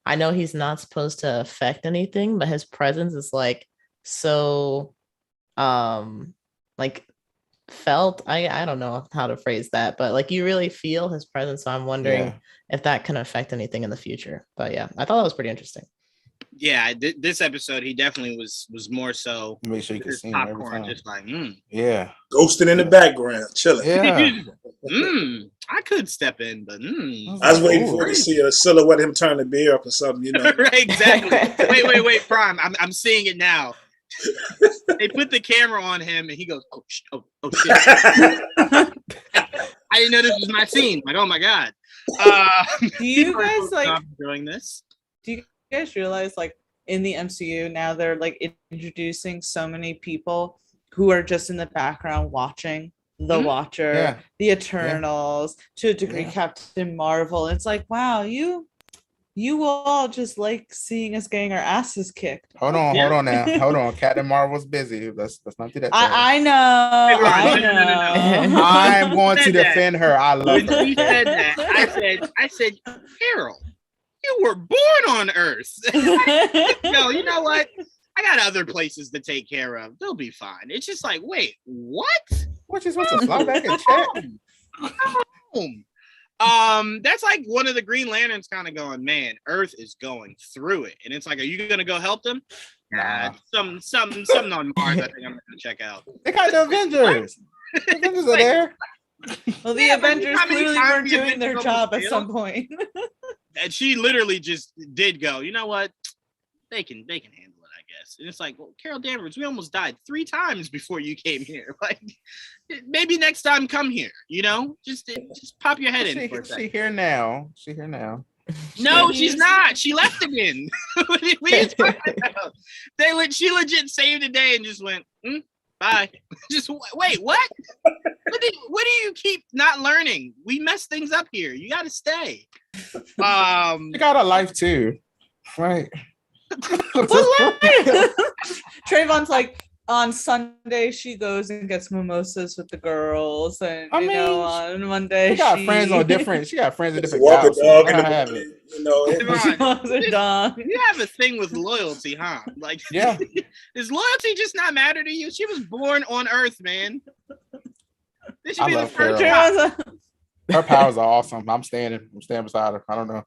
Speaker 3: I know he's not supposed to affect anything, but his presence is like, so, like felt, I don't know how to phrase that, but like you really feel his presence. So I'm wondering if that can affect anything in the future. But yeah, I thought that was pretty interesting.
Speaker 2: Yeah, this episode he definitely was more so.
Speaker 1: Make sure you can see him every time.
Speaker 2: Just like,
Speaker 1: yeah,
Speaker 5: ghosting in the background, chilling.
Speaker 1: Yeah,
Speaker 2: I could step in, but
Speaker 5: I was waiting for you to see a silhouette of him turn the beer up or something, you know.
Speaker 2: Right, exactly. Wait, Prime. I'm seeing it now. They put the camera on him, and he goes, "Oh shit!" I didn't know this was my scene. Like, oh my god.
Speaker 4: Do you guys like
Speaker 2: doing this?
Speaker 4: Do you guys realize, like, in the MCU now they're like introducing so many people who are just in the background watching the Watcher, the Eternals, to a degree, Captain Marvel. It's like, wow, you all just like seeing us getting our asses kicked.
Speaker 1: Hold on now. Captain Marvel's busy. Let's not do that.
Speaker 4: I know.
Speaker 1: I'm going to defend her. I love her.
Speaker 2: When he said that, I said, Carol, you were born on Earth. No, you know what? I got other places to take care of. They'll be fine. It's just like, wait, what?
Speaker 1: What, you supposed to fly back and check?
Speaker 2: That's like one of the Green Lanterns kind of going, man, Earth is going through it. And it's like, are you gonna go help them? Nah. Something on Mars I think I'm gonna check out.
Speaker 1: They got the Avengers. The Avengers are there.
Speaker 4: Well, the Avengers clearly weren't doing their job at some point.
Speaker 2: And she literally just did go, you know what? They can handle it, I guess. And it's like, well, Carol Danvers, we almost died 3 times before you came here. Like, maybe next time come here, you know? Just pop your head in for a second.
Speaker 1: She here now.
Speaker 2: No, she's not. She left again. What are you talking about? She legit saved the day and just went, bye. Just wait, what? What do you keep not learning? We mess things up here. You got to stay.
Speaker 1: You got a life too, right?
Speaker 4: Trayvon's like, on Sunday she goes and gets mimosas with the girls, and on Monday
Speaker 1: she got friends on different. She got friends in
Speaker 5: Just
Speaker 1: different
Speaker 5: walk a
Speaker 1: gals. So
Speaker 5: dog
Speaker 1: let
Speaker 5: in the
Speaker 1: her have
Speaker 5: morning,
Speaker 1: it.
Speaker 2: Devon,
Speaker 4: walks a dog.
Speaker 2: you have a thing with loyalty, huh? Like,
Speaker 1: Yeah.
Speaker 2: Does loyalty just not matter to you? She was born on Earth, man. This should
Speaker 1: I
Speaker 2: be the
Speaker 1: love
Speaker 2: first
Speaker 1: Carol.
Speaker 2: time.
Speaker 1: Her powers are awesome. I'm standing beside her. I don't know.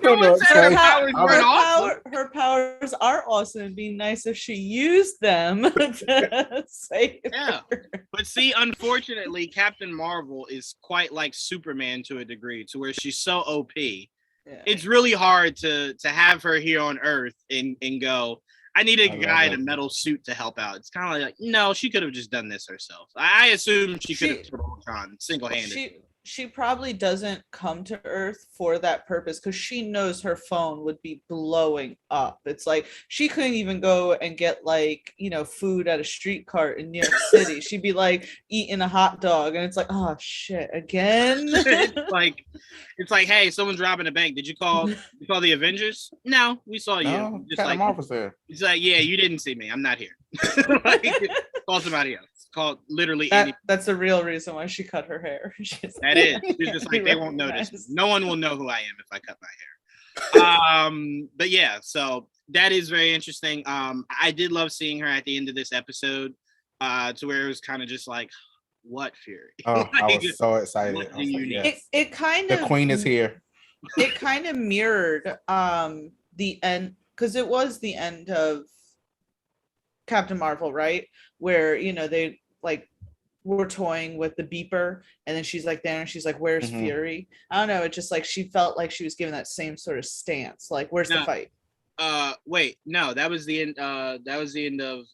Speaker 2: No one said her powers
Speaker 1: I'm-
Speaker 2: weren't awesome.
Speaker 4: Her powers are awesome. It'd be nice if she used them to save
Speaker 2: Yeah.
Speaker 4: her.
Speaker 2: But see, unfortunately, Captain Marvel is quite like Superman to a degree, to where she's so OP.
Speaker 4: Yeah.
Speaker 2: It's really hard to have her here on Earth and go, I need a
Speaker 1: I love
Speaker 2: guy in
Speaker 1: it.
Speaker 2: a metal suit to help out. It's kind of like, no, she could have just done this herself. I assume she could have killed Ultron single-handed.
Speaker 4: She probably doesn't come to Earth for that purpose because she knows her phone would be blowing up. It's like she couldn't even go and get like, food at a street cart in New York City. She'd be like eating a hot dog, and it's like, oh shit, again.
Speaker 2: it's like, hey, someone's robbing a bank. Did you call the Avengers? No, we saw you.
Speaker 1: No,
Speaker 2: Just
Speaker 1: Captain Marvel's there.
Speaker 2: It's like, yeah, you didn't see me. I'm not here. Call somebody else. Call literally
Speaker 4: That's the real reason why she cut her hair.
Speaker 2: That is. She's just like, they won't notice me. No one will know who I am if I cut my hair. But yeah, so that is very interesting. I did love seeing her at the end of this episode, to where it was kind of just like, what, Fury?
Speaker 1: Oh, I was so excited.
Speaker 2: What
Speaker 1: I
Speaker 2: do
Speaker 1: was
Speaker 2: you
Speaker 1: like,
Speaker 2: need?
Speaker 1: yes.
Speaker 4: It kind
Speaker 1: The
Speaker 4: of
Speaker 1: queen is here.
Speaker 4: It kind of mirrored the end, because it was the end of Captain Marvel, right? Where they like were toying with the beeper, and then she's like there and she's like, where's Fury? I don't know, it just like she felt like she was given that same sort of stance, like, where's the fight?
Speaker 2: Wait, no, that was the end. That was the end of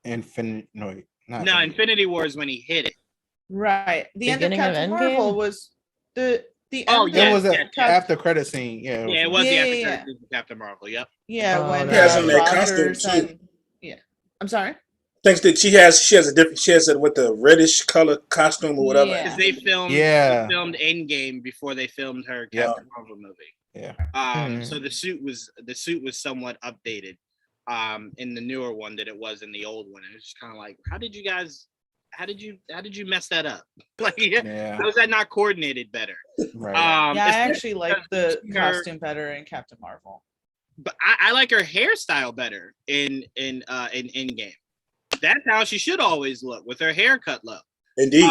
Speaker 2: Infinity War is when he hit it.
Speaker 4: Right. The end of
Speaker 3: Beginning of
Speaker 4: Captain
Speaker 3: Endgame?
Speaker 4: Marvel was the
Speaker 2: Oh,
Speaker 4: end
Speaker 2: yeah,
Speaker 1: It was
Speaker 2: yeah,
Speaker 1: after credit scene. Yeah.
Speaker 2: Yeah, it was the
Speaker 4: Yeah,
Speaker 2: after
Speaker 4: yeah,
Speaker 2: credits scene of Captain Marvel. Yep.
Speaker 4: Yeah,
Speaker 3: Oh,
Speaker 4: when
Speaker 3: no. She has
Speaker 5: on that
Speaker 4: Rogers
Speaker 5: costume, too.
Speaker 4: and I'm sorry.
Speaker 5: Thanks that she has it with the reddish color costume or whatever.
Speaker 4: Yeah.
Speaker 2: Because they filmed Endgame before they filmed her Captain Marvel movie.
Speaker 1: Yeah.
Speaker 2: So the suit was somewhat updated in the newer one that it was in the old one. It was just kind of like, how did you mess that up? Like,
Speaker 1: Yeah.
Speaker 2: how was that not coordinated better?
Speaker 1: Right.
Speaker 4: I actually like the costume better in Captain Marvel.
Speaker 2: But I like her hairstyle better in Endgame. That's how she should always look, with her hair cut low.
Speaker 5: Indeed.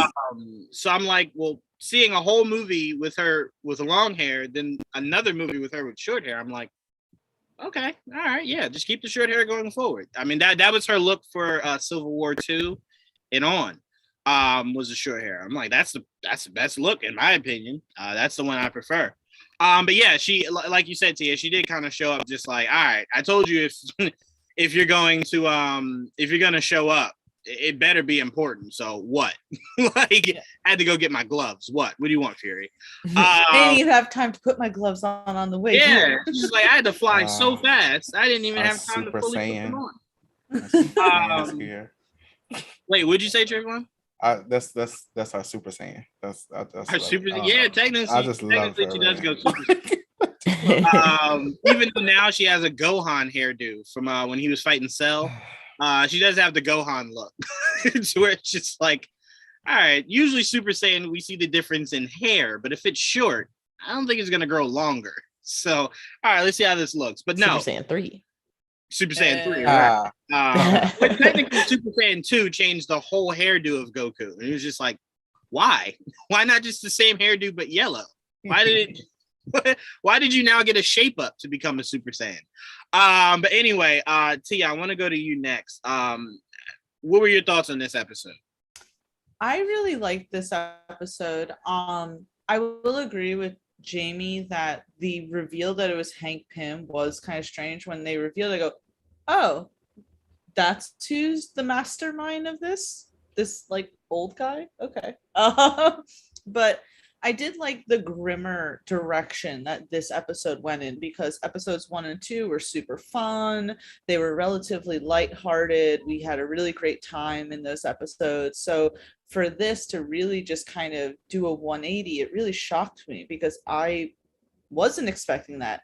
Speaker 2: So I'm like, well, seeing a whole movie with her with long hair, then another movie with her with short hair, I'm like, okay, all right, yeah, just keep the short hair going forward. I mean, that was her look for Civil War 2 and on, was the short hair. I'm like, that's the best look in my opinion. That's the one I prefer. But yeah, she, like you said, Tia, she did kind of show up just like, all right, I told you if you're going to show up, it better be important. So what? Like, I had to go get my gloves. What do you want, Fury?
Speaker 4: I didn't even have time to put my gloves on the way.
Speaker 2: Yeah, she's like, I had to fly so fast, I didn't even have time to
Speaker 1: Super
Speaker 2: fully put them
Speaker 1: Saiyan.
Speaker 2: on.
Speaker 1: Here.
Speaker 2: Wait, what'd you say, Trayvon?
Speaker 1: That's our Super Saiyan. That's
Speaker 2: Her Super, yeah, technically,
Speaker 1: I just love her,
Speaker 2: she does
Speaker 1: man.
Speaker 2: go Super Saiyan. Even though now she has a Gohan hairdo from when he was fighting Cell. She does have the Gohan look, to where it's just like, all right. Usually Super Saiyan, we see the difference in hair, but if it's short, I don't think it's gonna grow longer. So, all right, let's see how this looks. But no,
Speaker 3: Super Saiyan 3.
Speaker 2: Super Saiyan 3, right? But technically, Super Saiyan 2 changed the whole hairdo of Goku, and it was just like, why? Why not just the same hairdo but yellow? Why did you now get a shape up to become a Super Saiyan? But anyway, Tia, I want to go to you next. What were your thoughts on this episode?
Speaker 4: I really liked this episode. I will agree with Jamie that the reveal that it was Hank Pym was kind of strange. When they revealed, I go, oh, that's who's the mastermind of this like old guy. Okay. But I did like the grimmer direction that this episode went in, because episodes 1 and 2 were super fun. They were relatively lighthearted. We had a really great time in those episodes. So for this to really just kind of do a 180, it really shocked me because I wasn't expecting that.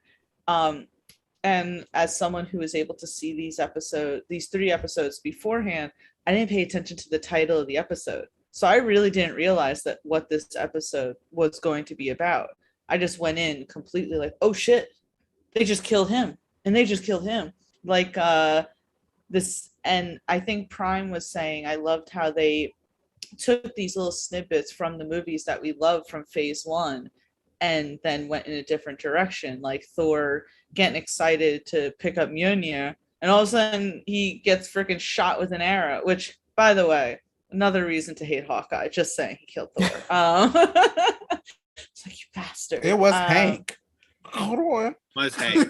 Speaker 4: And as someone who was able to see these 3 episodes beforehand, I didn't pay attention to the title of the episode. So I really didn't realize that what this episode was going to be about. I just went in completely like, oh shit, they just killed him. And they just killed him. Like this, and I think Prime was saying, I loved how they took these little snippets from the movies that we love from phase 1 and then went in a different direction, like Thor getting excited to pick up Mjolnir, and all of a sudden he gets freaking shot with an arrow, which, by the way, another reason to hate Hawkeye. Just saying, he killed Thor. It's like, you bastard.
Speaker 1: It was Hank. Hold on.
Speaker 2: Was Hank.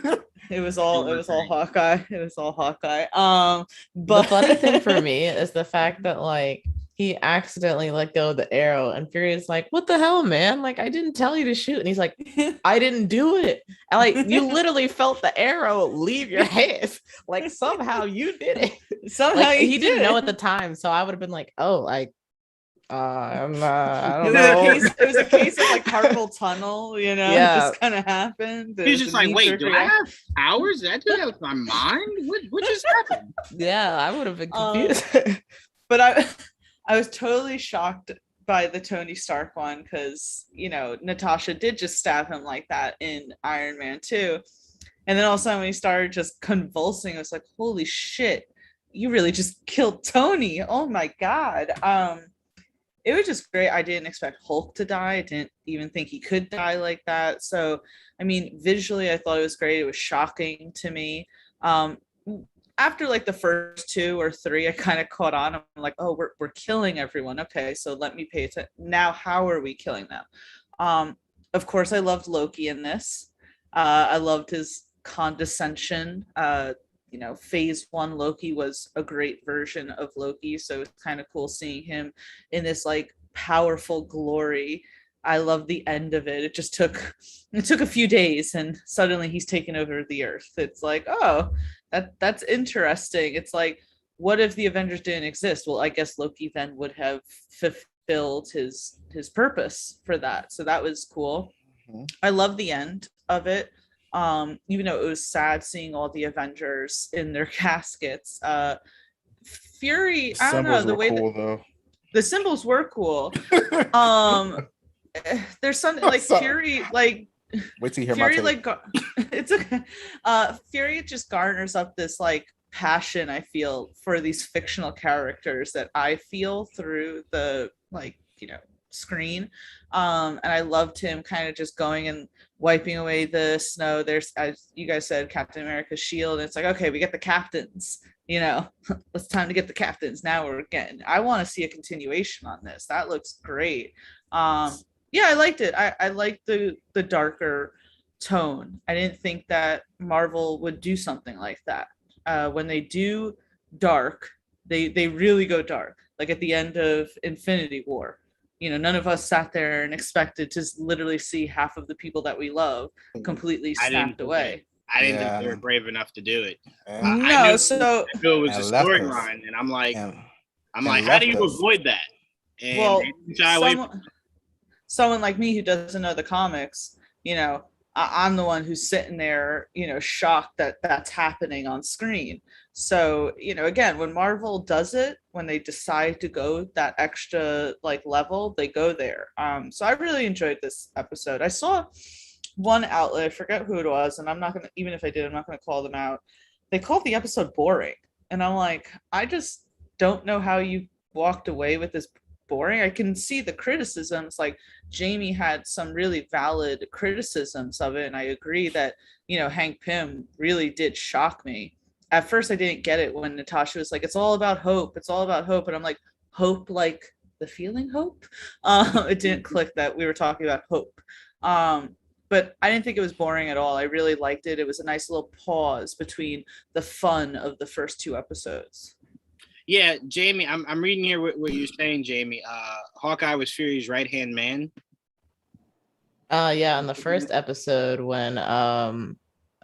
Speaker 4: It was all Hawkeye. It was all Hawkeye.
Speaker 3: But the funny thing for me is the fact that like he accidentally let go of the arrow, and Fury is like, "What the hell, man? Like, I didn't tell you to shoot." And he's like, "I didn't do it." And like, you literally felt the arrow leave your hands. Like, somehow you did it.
Speaker 4: Somehow
Speaker 3: Like, he
Speaker 4: he
Speaker 3: didn't know
Speaker 4: did.
Speaker 3: at the time, so I would have been like, "Oh, like, I don't
Speaker 4: It
Speaker 3: know."
Speaker 4: was a case of like carpal tunnel, you know.
Speaker 3: Yeah.
Speaker 4: It just kind of happened.
Speaker 2: He's just like, wait, do I have powers? Did I do that with my mind? What just happened?
Speaker 3: Yeah, I would have been confused.
Speaker 4: But I was totally shocked by the Tony Stark one, because, you know, Natasha did just stab him like that in Iron Man 2. And then all of a sudden when he started just convulsing, I was like, holy shit, you really just killed Tony. Oh my God. It was just great. I didn't expect Hulk to die. I didn't even think he could die like that. So, I mean, visually, I thought it was great. It was shocking to me. After like the first 2 or 3, I kind of caught on. I'm like, oh, we're killing everyone. Okay, so let me pay attention. Now, how are we killing them? Of course, I loved Loki in this. I loved his condescension. You know, phase 1 Loki was a great version of Loki, so it's kind of cool seeing him in this like powerful glory. I love the end of it. It took a few days, and suddenly he's taken over the earth. It's like, oh, that's interesting. It's like, what if the Avengers didn't exist? Well, I guess Loki then would have fulfilled his purpose for that. So that was cool. Mm-hmm. I love the end of it. Even though it was sad seeing all the Avengers in their caskets. Fury, I don't know, the way cool, the symbols were cool. There's something like Fury, like
Speaker 1: wait till you hear
Speaker 4: Fury,
Speaker 1: my
Speaker 4: like it's okay. Fury just garners up this like passion, I feel, for these fictional characters that I feel through the, like, you know, screen. And I loved him kind of just going and wiping away the snow. There's, as you guys said, Captain America's shield. And it's like, okay, we get the captains, you know, it's time to get the captains. Now we're getting, I want to see a continuation on this. That looks great. Yeah, I liked it. I liked the darker tone. I didn't think that Marvel would do something like that. When they do dark, they really go dark. Like at the end of Infinity War, you know, none of us sat there and expected to literally see half of the people that we love completely snapped away.
Speaker 2: I didn't think they were brave enough to do it.
Speaker 4: No,
Speaker 2: I knew
Speaker 4: so
Speaker 2: it was a storyline, and I'm like, how do you avoid that? And
Speaker 4: well, someone like me who doesn't know the comics, you know, I'm the one who's sitting there, you know, shocked that that's happening on screen. So, you know, again, when Marvel does it, when they decide to go that extra like level, they go there. So I really enjoyed this episode. I saw one outlet, I forget who it was, and I'm not gonna, even if I did, I'm not gonna call them out. They called the episode boring, and I'm like, I just don't know how you walked away with this boring. I can see the criticisms, like Jamie had some really valid criticisms of it, and I agree that, you know, Hank Pym really did shock me. At first I didn't get it when Natasha was like, it's all about hope, it's all about hope, and I'm like, hope like the feeling hope? It didn't click that we were talking about hope. But I didn't think it was boring at all. I really liked it. It was a nice little pause between the fun of the first 2 episodes.
Speaker 2: Yeah, Jamie, I'm reading here what you're saying, Jamie. Hawkeye was Fury's right-hand man.
Speaker 3: Yeah, in the first episode when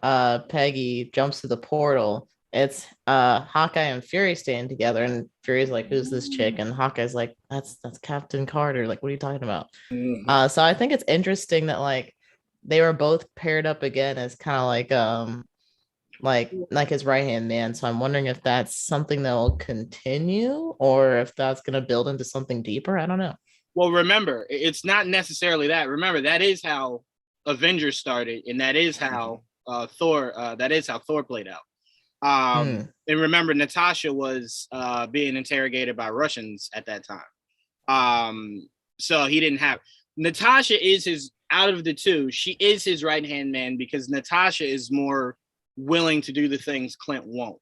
Speaker 3: Peggy jumps to the portal, it's Hawkeye and Fury staying together, and Fury's like, who's this chick? And Hawkeye's like, that's Captain Carter. Like, what are you talking about? Mm-hmm. So I think it's interesting that like they were both paired up again as kind of like like his right hand man. So I'm wondering if that's something that will continue or if that's going to build into something deeper. I don't know.
Speaker 2: Well, remember, it's not necessarily that. Remember, that is how Avengers started, and that is how Thor. That is how Thor played out. And remember, Natasha was being interrogated by Russians at that time. So he didn't have. Natasha is his, out of the two, she is his right hand man because Natasha is more willing to do the things Clint won't.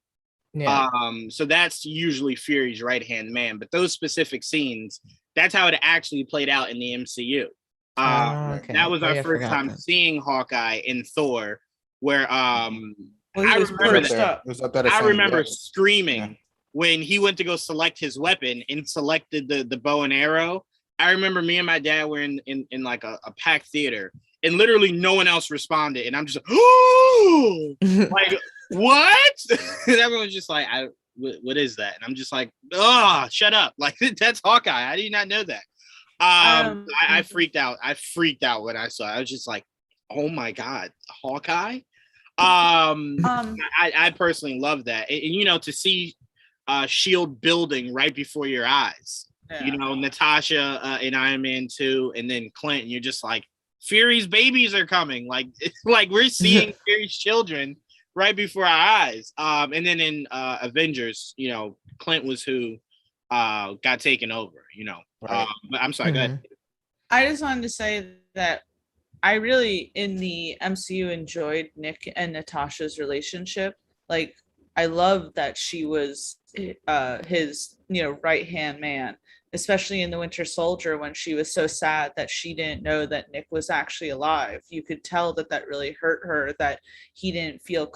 Speaker 3: Yeah.
Speaker 2: So that's usually Fury's right hand man. But those specific scenes, that's how it actually played out in the MCU.
Speaker 3: Okay.
Speaker 2: That was our
Speaker 3: I
Speaker 2: first
Speaker 3: forgot
Speaker 2: time
Speaker 3: that.
Speaker 2: seeing Hawkeye in Thor, where
Speaker 4: Well, he
Speaker 2: I
Speaker 4: was
Speaker 2: remember
Speaker 4: perched
Speaker 2: that.
Speaker 4: up.
Speaker 1: It was up there the
Speaker 2: I
Speaker 1: same,
Speaker 2: remember
Speaker 1: yep.
Speaker 2: screaming
Speaker 1: Yeah.
Speaker 2: when he went to go select his weapon and selected the bow and arrow. I remember me and my dad were in like a packed theater, and literally no one else responded, and I'm just like, oh, like what? And everyone's just like, what is that? And I'm just like, oh, shut up! Like that's Hawkeye. I did not know that. I freaked out. I freaked out when I saw it. I was just like, oh my god, Hawkeye. I personally love that, and you know, to see Shield building right before your eyes.
Speaker 4: Yeah.
Speaker 2: You know, Natasha in Iron Man 2, and then Clint, and you're just like, Fury's babies are coming. Like, it's like we're seeing Fury's children right before our eyes. And then in Avengers, you know, Clint was who got taken over, you know.
Speaker 1: Right.
Speaker 2: But I'm sorry, go ahead.
Speaker 4: I just wanted to say that I really, in the MCU, enjoyed Nick and Natasha's relationship. Like, I love that she was his, you know, right-hand man, especially in the Winter Soldier when she was so sad that she didn't know that Nick was actually alive. You could tell that that really hurt her, that he didn't feel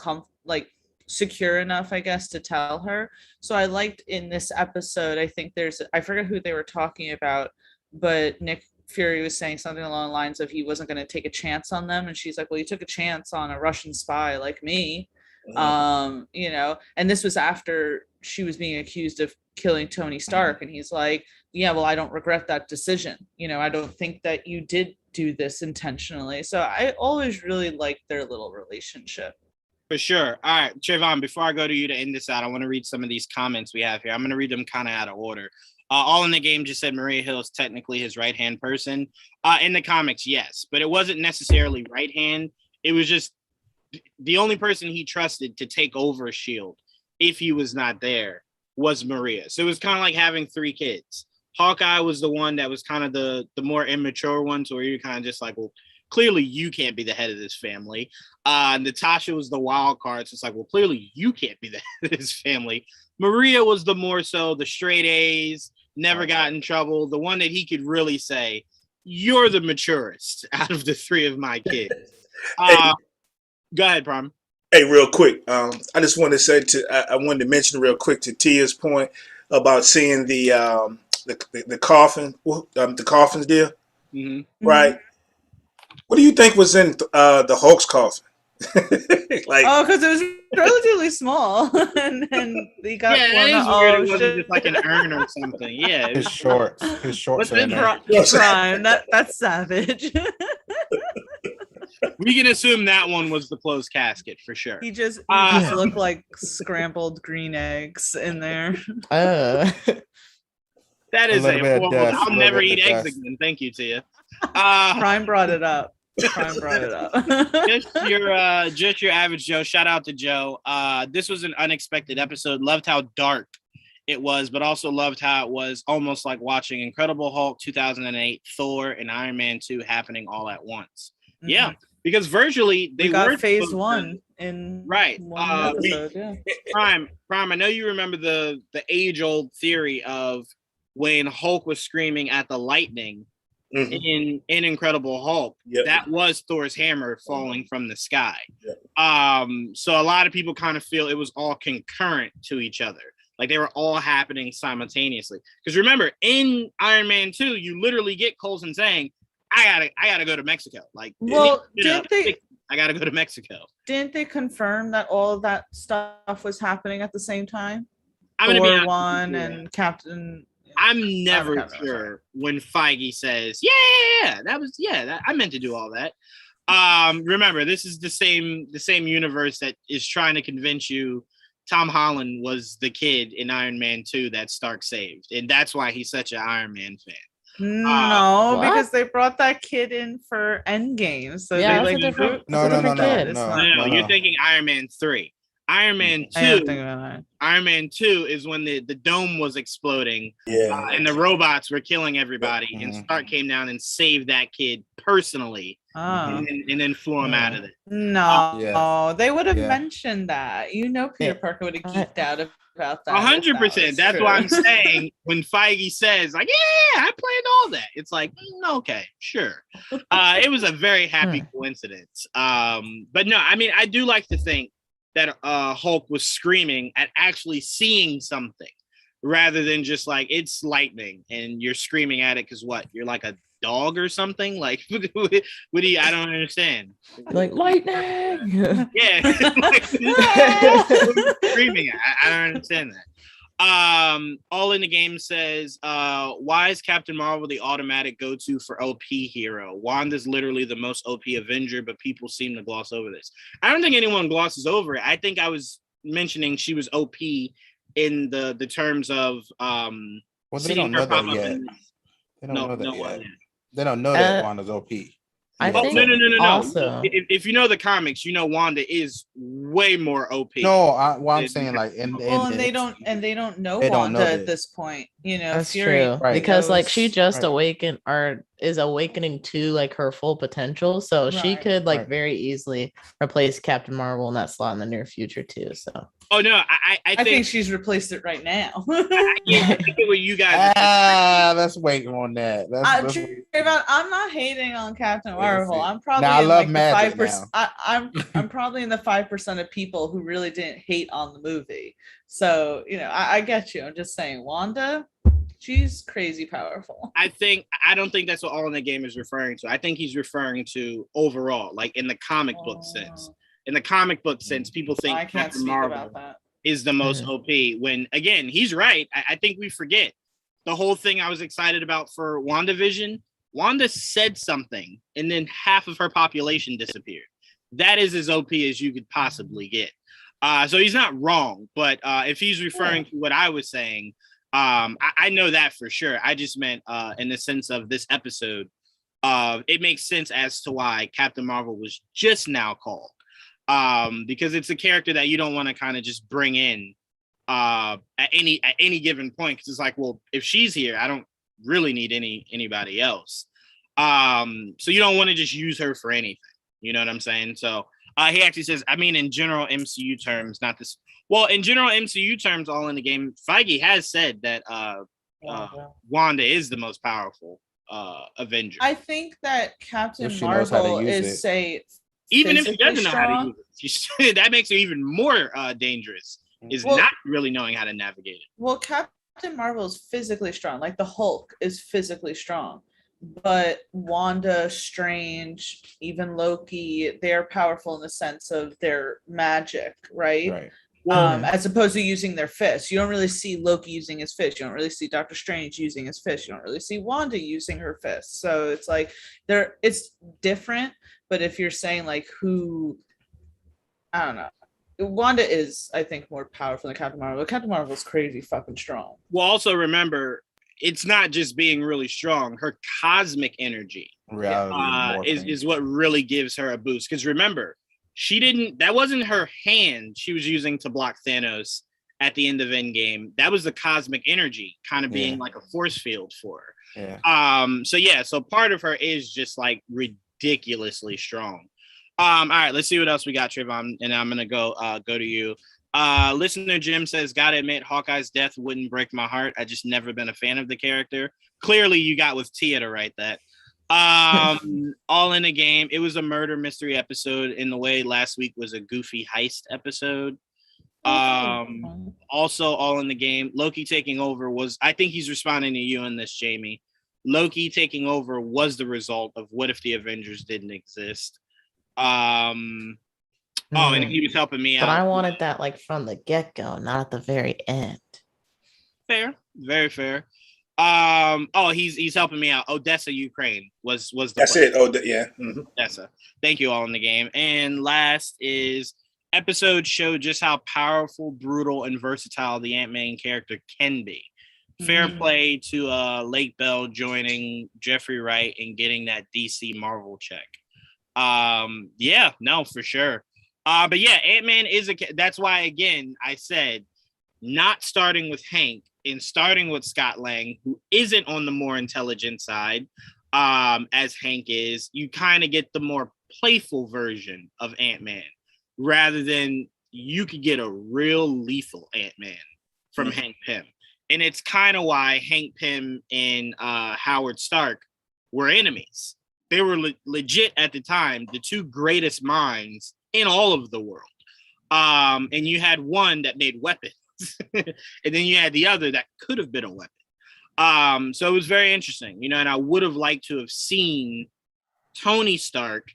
Speaker 4: secure enough, I guess, to tell her. So I liked in this episode, I think I forget who they were talking about, but Nick Fury was saying something along the lines of he wasn't going to take a chance on them. And she's like, well, you took a chance on a Russian spy like me. You know, and this was after she was being accused of killing Tony Stark. And he's like, yeah, well, I don't regret that decision. You know, I don't think that you did do this intentionally. So I always really liked their little relationship.
Speaker 2: For sure. All right, Trayvon, before I go to you to end this out, I want to read some of these comments we have here. I'm going to read them kind of out of order. All in the Game just said Maria Hill is technically his right-hand person. In the comics, yes, but it wasn't necessarily right hand. It was just the only person he trusted to take over S.H.I.E.L.D. if he was not there was Maria. So it was kind of like having three kids. Hawkeye was the one that was kind of the more immature one, so where you're kind of just like, well, clearly you can't be the head of this family. Natasha was the wild card. So it's like, well, clearly you can't be the head of this family. Maria was the more so the straight A's, never got in trouble. The one that he could really say, you're the maturest out of the three of my kids. Go ahead, Prom.
Speaker 5: Hey, real quick. I just wanted to say I wanted to mention real quick to Tia's point about seeing the coffin, the coffins there.
Speaker 2: Mm-hmm.
Speaker 5: Right. What do you think was in the Hulk's coffin?
Speaker 4: Because it was relatively small, and he got
Speaker 2: that is weird. It wasn't just like an urn or something. Yeah,
Speaker 1: His shorts.
Speaker 2: What's in
Speaker 4: Prime? That's savage.
Speaker 2: We can assume that one was the closed casket for sure.
Speaker 4: He just looked like scrambled green eggs in there.
Speaker 2: That is a horrible. I'll never eat eggs again. Thank you, Tia.
Speaker 4: Prime brought it up.
Speaker 2: Just your average Joe. Shout out to Joe. This was an unexpected episode. Loved how dark it was, but also loved how it was almost like watching Incredible Hulk 2008, Thor, and Iron Man 2 happening all at once. Mm-hmm. Yeah, because virtually they
Speaker 4: got phase one in
Speaker 2: right.
Speaker 4: One episode, yeah.
Speaker 2: Prime. I know you remember the age-old theory of when Hulk was screaming at the lightning. Mm-hmm. In Incredible Hulk, that was Thor's hammer falling from the sky. So a lot of people kind of feel it was all concurrent to each other, like they were all happening simultaneously. Because remember, in Iron Man 2, you literally get Coulson saying, "I gotta go to Mexico." Like,
Speaker 4: well,
Speaker 2: I gotta go to Mexico.
Speaker 4: Didn't they confirm that all of that stuff was happening at the same time?
Speaker 2: Thor
Speaker 4: 1 and Captain.
Speaker 2: I'm never sure when Feige says, yeah, that was, I meant to do all that. Remember, this is the same universe that is trying to convince you Tom Holland was the kid in Iron Man 2 that Stark saved, and that's why he's such an Iron Man fan.
Speaker 4: No,
Speaker 3: What?
Speaker 4: because they brought that kid in for Endgame, so
Speaker 3: Yeah,
Speaker 4: they
Speaker 3: that's a different.
Speaker 1: No,
Speaker 3: That's a
Speaker 1: no,
Speaker 3: different
Speaker 1: no,
Speaker 3: kid.
Speaker 4: It's
Speaker 1: no,
Speaker 4: not.
Speaker 2: No, you're thinking Iron Man 3. Iron Man
Speaker 4: I am
Speaker 2: 2.
Speaker 4: thinking about that.
Speaker 2: Iron Man 2 is when the dome was exploding
Speaker 5: Yeah.
Speaker 2: and the robots were killing everybody, and
Speaker 1: Mhm.
Speaker 2: Stark came down and saved that kid personally,
Speaker 4: Oh.
Speaker 2: and then flew him out of it.
Speaker 4: No,
Speaker 1: Yeah.
Speaker 4: they would have
Speaker 1: Yeah.
Speaker 4: mentioned that. You know, Peter
Speaker 3: Yeah.
Speaker 4: Parker would have geeked out about that.
Speaker 2: 100%. That's why I'm saying when Feige says, like, yeah, I planned all that. It's like, okay, sure. It was a very happy coincidence. But no, I mean, I do like to think that Hulk was screaming at actually seeing something rather than just like, it's lightning and you're screaming at it because what? You're like a dog or something? Like, what do you, I don't understand.
Speaker 3: Like lightning.
Speaker 2: Yeah. Screaming. I don't understand that. All in the game says, why is Captain Marvel the automatic go-to for OP hero? Wanda's literally the most OP Avenger, but people seem to gloss over this. I don't think anyone glosses over it. I think I was mentioning she was OP in the terms of
Speaker 1: Well, they
Speaker 2: seeing
Speaker 1: don't
Speaker 2: her
Speaker 1: know
Speaker 2: pop
Speaker 1: that
Speaker 2: up
Speaker 1: yet.
Speaker 2: in
Speaker 1: They don't know that
Speaker 2: no
Speaker 1: yet.
Speaker 2: one.
Speaker 1: They don't know that
Speaker 3: Uh,
Speaker 1: Wanda's OP.
Speaker 3: I
Speaker 2: Oh,
Speaker 3: think
Speaker 2: no.
Speaker 3: also-
Speaker 2: If you know the comics, you know Wanda is way more OP.
Speaker 1: No, I'm saying like
Speaker 4: Well, and they don't know Wanda at this point. You know,
Speaker 3: That's
Speaker 4: Fury
Speaker 3: true.
Speaker 1: Right.
Speaker 3: Because like
Speaker 4: knows-
Speaker 3: she just
Speaker 1: Right.
Speaker 3: awakened or is awakening to like her full potential. So she
Speaker 4: Right.
Speaker 3: could like
Speaker 1: Right.
Speaker 3: very easily replace Captain Marvel in that slot in the near future too. So
Speaker 2: Oh no,
Speaker 4: I think she's replaced it right now.
Speaker 2: I get what you guys.
Speaker 1: let's wait on that. Let's wait.
Speaker 4: Trayvon, I'm not hating on Captain
Speaker 1: Wait and
Speaker 4: Marvel.
Speaker 1: see.
Speaker 4: I'm probably
Speaker 1: Now, I
Speaker 4: in
Speaker 1: love
Speaker 4: like the
Speaker 1: magic
Speaker 4: 5%. I'm probably in the 5% of people who really didn't hate on the movie. So you know, I get you. I'm just saying, Wanda, she's crazy powerful.
Speaker 2: I don't think that's what All in the Game is referring to. I think he's referring to overall, like in the comic book sense. In the comic book sense, people think
Speaker 4: I can't
Speaker 2: Captain
Speaker 4: speak
Speaker 2: Marvel
Speaker 4: about that.
Speaker 2: is the most OP. When again, he's right. I think we forget the whole thing I was excited about for WandaVision. Wanda said something, and then half of her population disappeared. That is as OP as you could possibly get. So he's not wrong, but if he's referring to what I was saying, I know that for sure. I just meant in the sense of this episode, it makes sense as to why Captain Marvel was just now called. Because it's a character that you don't want to kind of just bring in at any given point, because it's like, well, if she's here, I don't really need anybody else. So you don't want to just use her for anything. You know what I'm saying? So he actually says, I mean, in general MCU terms, not this. Well, in general MCU terms, All in the Game, Feige has said that Wanda is the most powerful Avenger.
Speaker 4: I think that Captain
Speaker 1: If she knows how to
Speaker 4: Marvel
Speaker 1: use
Speaker 4: is
Speaker 1: it.
Speaker 4: say
Speaker 2: Even if she
Speaker 4: physically
Speaker 2: doesn't know how to
Speaker 4: strong.
Speaker 2: use it, that makes her even more dangerous. Is
Speaker 4: Well-
Speaker 2: not really knowing how to navigate it.
Speaker 4: Well, Captain Marvel is physically strong. Like the Hulk is physically strong. But Wanda, Strange, even Loki, they're powerful in the sense of their magic, right?
Speaker 1: Right.
Speaker 4: As opposed to using their fists. You don't really see Loki using his fist. You don't really see Doctor Strange using his fist. You don't really see Wanda using her fist. So it's like it's different. But if you're saying like who, I don't know. Wanda is, I think, more powerful than Captain Marvel. Captain Marvel is crazy fucking strong.
Speaker 2: Well, also remember, it's not just being really strong. Her cosmic energy
Speaker 1: Reality
Speaker 2: is what really gives her a boost. Because remember, that wasn't her hand she was using to block Thanos at the end of Endgame. That was the cosmic energy kind of being like a force field for her.
Speaker 1: Yeah.
Speaker 2: So part of her is just like ridiculously strong. All right, let's see what else we got, Trayvon, and I'm gonna go to you. Listener Jim says, gotta admit, Hawkeye's death wouldn't break my heart. I just never been a fan of the character. Clearly, you got with Tia to write that. All in the Game. It was a murder mystery episode in the way last week was a goofy heist episode. Also, All in the Game. Loki taking over was, I think he's responding to you in this, Jamie. Loki taking over was the result of what if the Avengers didn't exist. And he was helping me out.
Speaker 3: But I wanted that like from the get-go, not at the very end.
Speaker 2: Fair, very fair. Oh, he's helping me out. Odessa, Ukraine was the
Speaker 5: That's
Speaker 2: place.
Speaker 5: it. Oh, yeah. Mm-hmm.
Speaker 2: Odessa. Thank you all in the game. And last is episode showed just how powerful, brutal, and versatile the Ant-Man character can be. Fair play to Lake Bell joining Jeffrey Wright and getting that DC Marvel check. Yeah, no, for sure. But yeah, Ant-Man is that's why, again, I said not starting with Hank and starting with Scott Lang, who isn't on the more intelligent side, as Hank is. You kind of get the more playful version of Ant-Man rather than you could get a real lethal Ant-Man from Hank Pym. And it's kind of why Hank Pym and Howard Stark were enemies. They were legit at the time, the two greatest minds in all of the world. And you had one that made weapons. And then you had the other that could have been a weapon. So it was very interesting, and I would have liked to have seen Tony Stark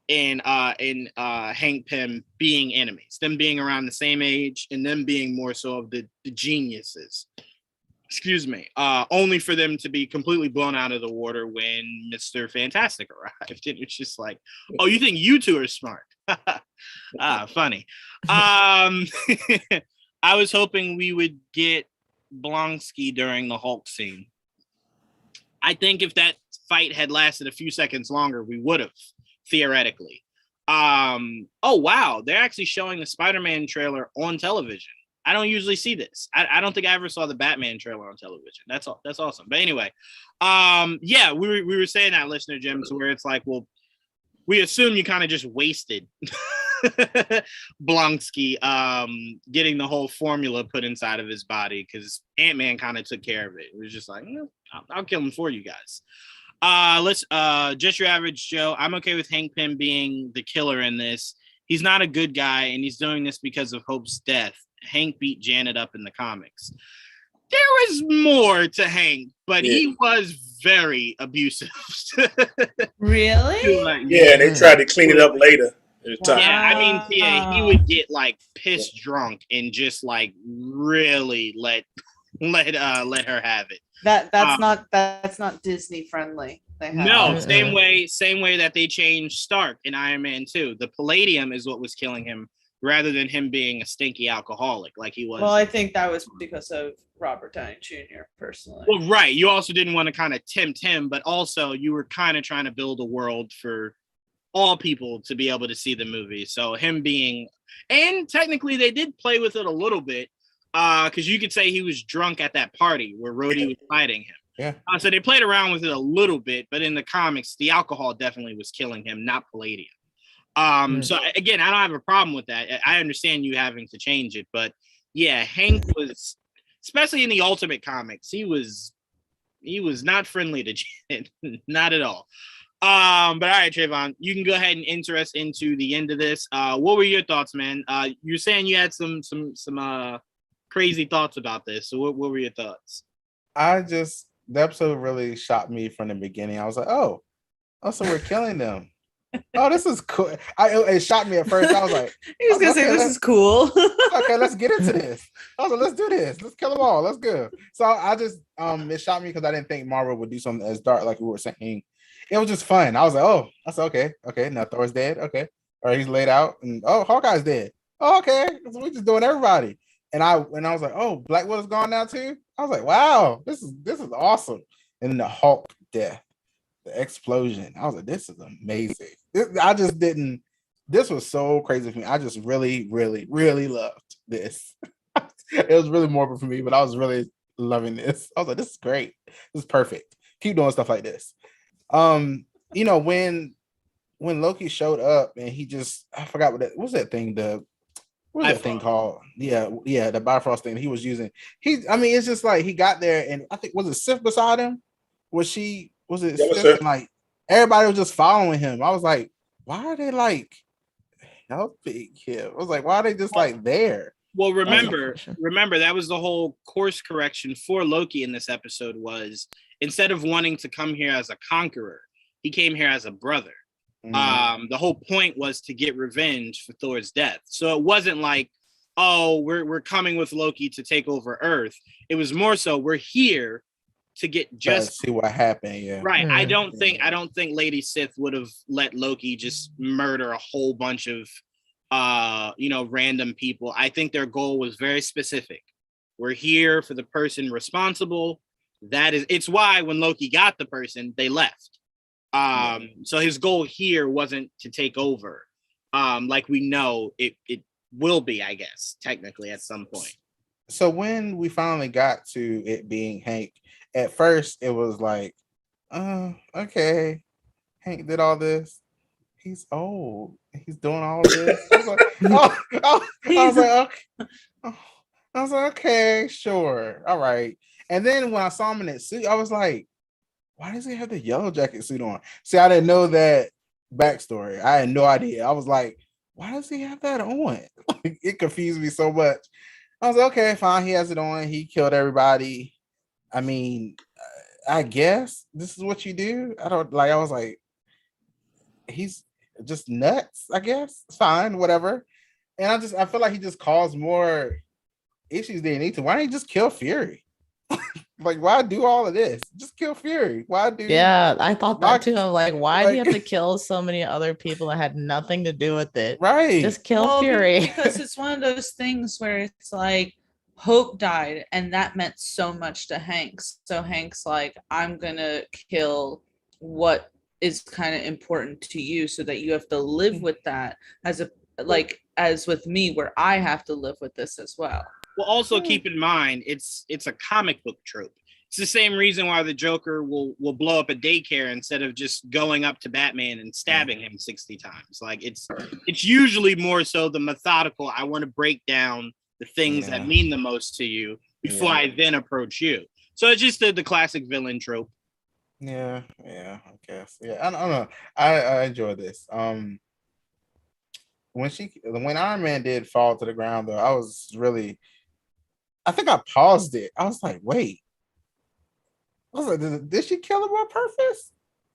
Speaker 2: and Hank Pym being enemies, them being around the same age and them being more so of the geniuses. Excuse me. Only for them to be completely blown out of the water when Mr. Fantastic arrived. It's just like, oh, you think you two are smart? Funny. I was hoping we would get Blonsky during the Hulk scene. I think if that fight had lasted a few seconds longer, we would have, theoretically. Oh, wow. They're actually showing the Spider-Man trailer on television. I don't usually see this. I don't think I ever saw the Batman trailer on television. That's awesome. But anyway, yeah, we were saying that, listener Jim, to where it's like, well, we assume you kind of just wasted Blonsky getting the whole formula put inside of his body because Ant-Man kind of took care of it. It was just like, I'll kill him for you guys. Let's just your average Joe. I'm okay with Hank Pym being the killer in this. He's not a good guy, and he's doing this because of Hope's death. Hank beat Janet up in the comics. There was more to Hank, but he was very abusive.
Speaker 4: Really?
Speaker 5: Yeah, they tried to clean it up later.
Speaker 2: Wow. Yeah, I mean, yeah, he would get like pissed drunk and just like really let her have it.
Speaker 4: That's not Disney friendly.
Speaker 2: No, same way that they changed Stark in Iron Man 2. The palladium is what was killing him rather than him being a stinky alcoholic like he was.
Speaker 4: Well, I think that was because of Robert Downey Jr. personally.
Speaker 2: Well, right. You also didn't want to kind of tempt him, but also you were kind of trying to build a world for all people to be able to see the movie. So him being, and technically they did play with it a little bit because you could say he was drunk at that party where Rhodey was fighting him.
Speaker 1: Yeah.
Speaker 2: So they played around with it a little bit, but in the comics, the alcohol definitely was killing him, not palladium. So again, I don't have a problem with that. I understand you having to change it, but yeah, Hank was, especially in the Ultimate comics, he was not friendly to Janet, not at all. But all right, Trayvon, you can go ahead and enter us into the end of this. What were your thoughts, man? You're saying you had some crazy thoughts about this. So what were your thoughts?
Speaker 1: The episode really shocked me from the beginning. I was like, oh, so we're killing them. Oh, this is cool. It shocked me at first. I was like,
Speaker 4: he was gonna say this is cool.
Speaker 1: Okay, let's get into this. I was like, let's do this. Let's kill them all. Let's go. So I just it shocked me because I didn't think Marvel would do something as dark like we were saying. It was just fun. I was like, I said, okay. Now Thor's dead. Okay, or he's laid out, and Hawkeye's dead. Oh, okay, so we're just doing everybody. And I was like, oh, Black Widow's gone now too. I was like, wow, this is awesome. And then the Hulk death, the explosion. I was like, this is amazing. This was so crazy for me. I just really, really, really loved this. It was really morbid for me, but I was really loving this. I was like, this is great. This is perfect. Keep doing stuff like this. When Loki showed up and he just, I forgot what was that thing, that thing called? Yeah, the Bifrost thing he was using. It's just like he got there and I think, was it Sif beside him? Sif? And like everybody was just following him. I was like, why are they like helping him? I was like, why are they just like there?
Speaker 2: Well, remember that was the whole course correction for Loki in this episode was instead of wanting to come here as a conqueror, he came here as a brother. Mm-hmm. The whole point was to get revenge for Thor's death. So it wasn't like, oh, we're coming with Loki to take over Earth. It was more so we're here to get just
Speaker 1: see what happened. Yeah,
Speaker 2: right. I don't think Lady Sith would have let Loki just murder a whole bunch of random people. I think their goal was very specific. We're here for the person responsible. It's why when Loki got the person, they left. So his goal here wasn't to take over. Like we know it will be, I guess, technically at some point.
Speaker 1: So when we finally got to it being Hank, at first it was like, okay, Hank did all this. He's old. He's doing all of this. I was like, I was like, okay, sure, all right. And then when I saw him in that suit, I was like, why does he have the yellow jacket suit on? See, I didn't know that backstory. I had no idea. I was like, why does he have that on? It confused me so much. I was like, okay, fine. He has it on. He killed everybody. I mean, I guess this is what you do. I was like, he's just nuts, I guess. Fine, whatever. And I feel like he just caused more issues than he needs to. Why don't he just kill Fury? Like, why do all of this? Just kill Fury. Why do?
Speaker 3: Yeah, I thought that too. I'm like, why do you have to kill so many other people that had nothing to do with it?
Speaker 1: Right.
Speaker 3: Just kill Fury.
Speaker 4: Because it's one of those things where it's like Hope died, and that meant so much to Hank. So Hank's like, I'm gonna kill what is kind of important to you, so that you have to live with that as with me, where I have to live with this as well.
Speaker 2: Well, also keep in mind, it's a comic book trope. It's the same reason why the Joker will blow up a daycare instead of just going up to Batman and stabbing him 60 times. Like it's usually more so the methodical. I want to break down the things that mean the most to you before I then approach you. So it's just the classic villain trope.
Speaker 1: Yeah, I guess. Yeah, I don't know. I enjoy this. When Iron Man did fall to the ground, though, I think I paused it. I was like, wait. I was like, did she kill him on purpose?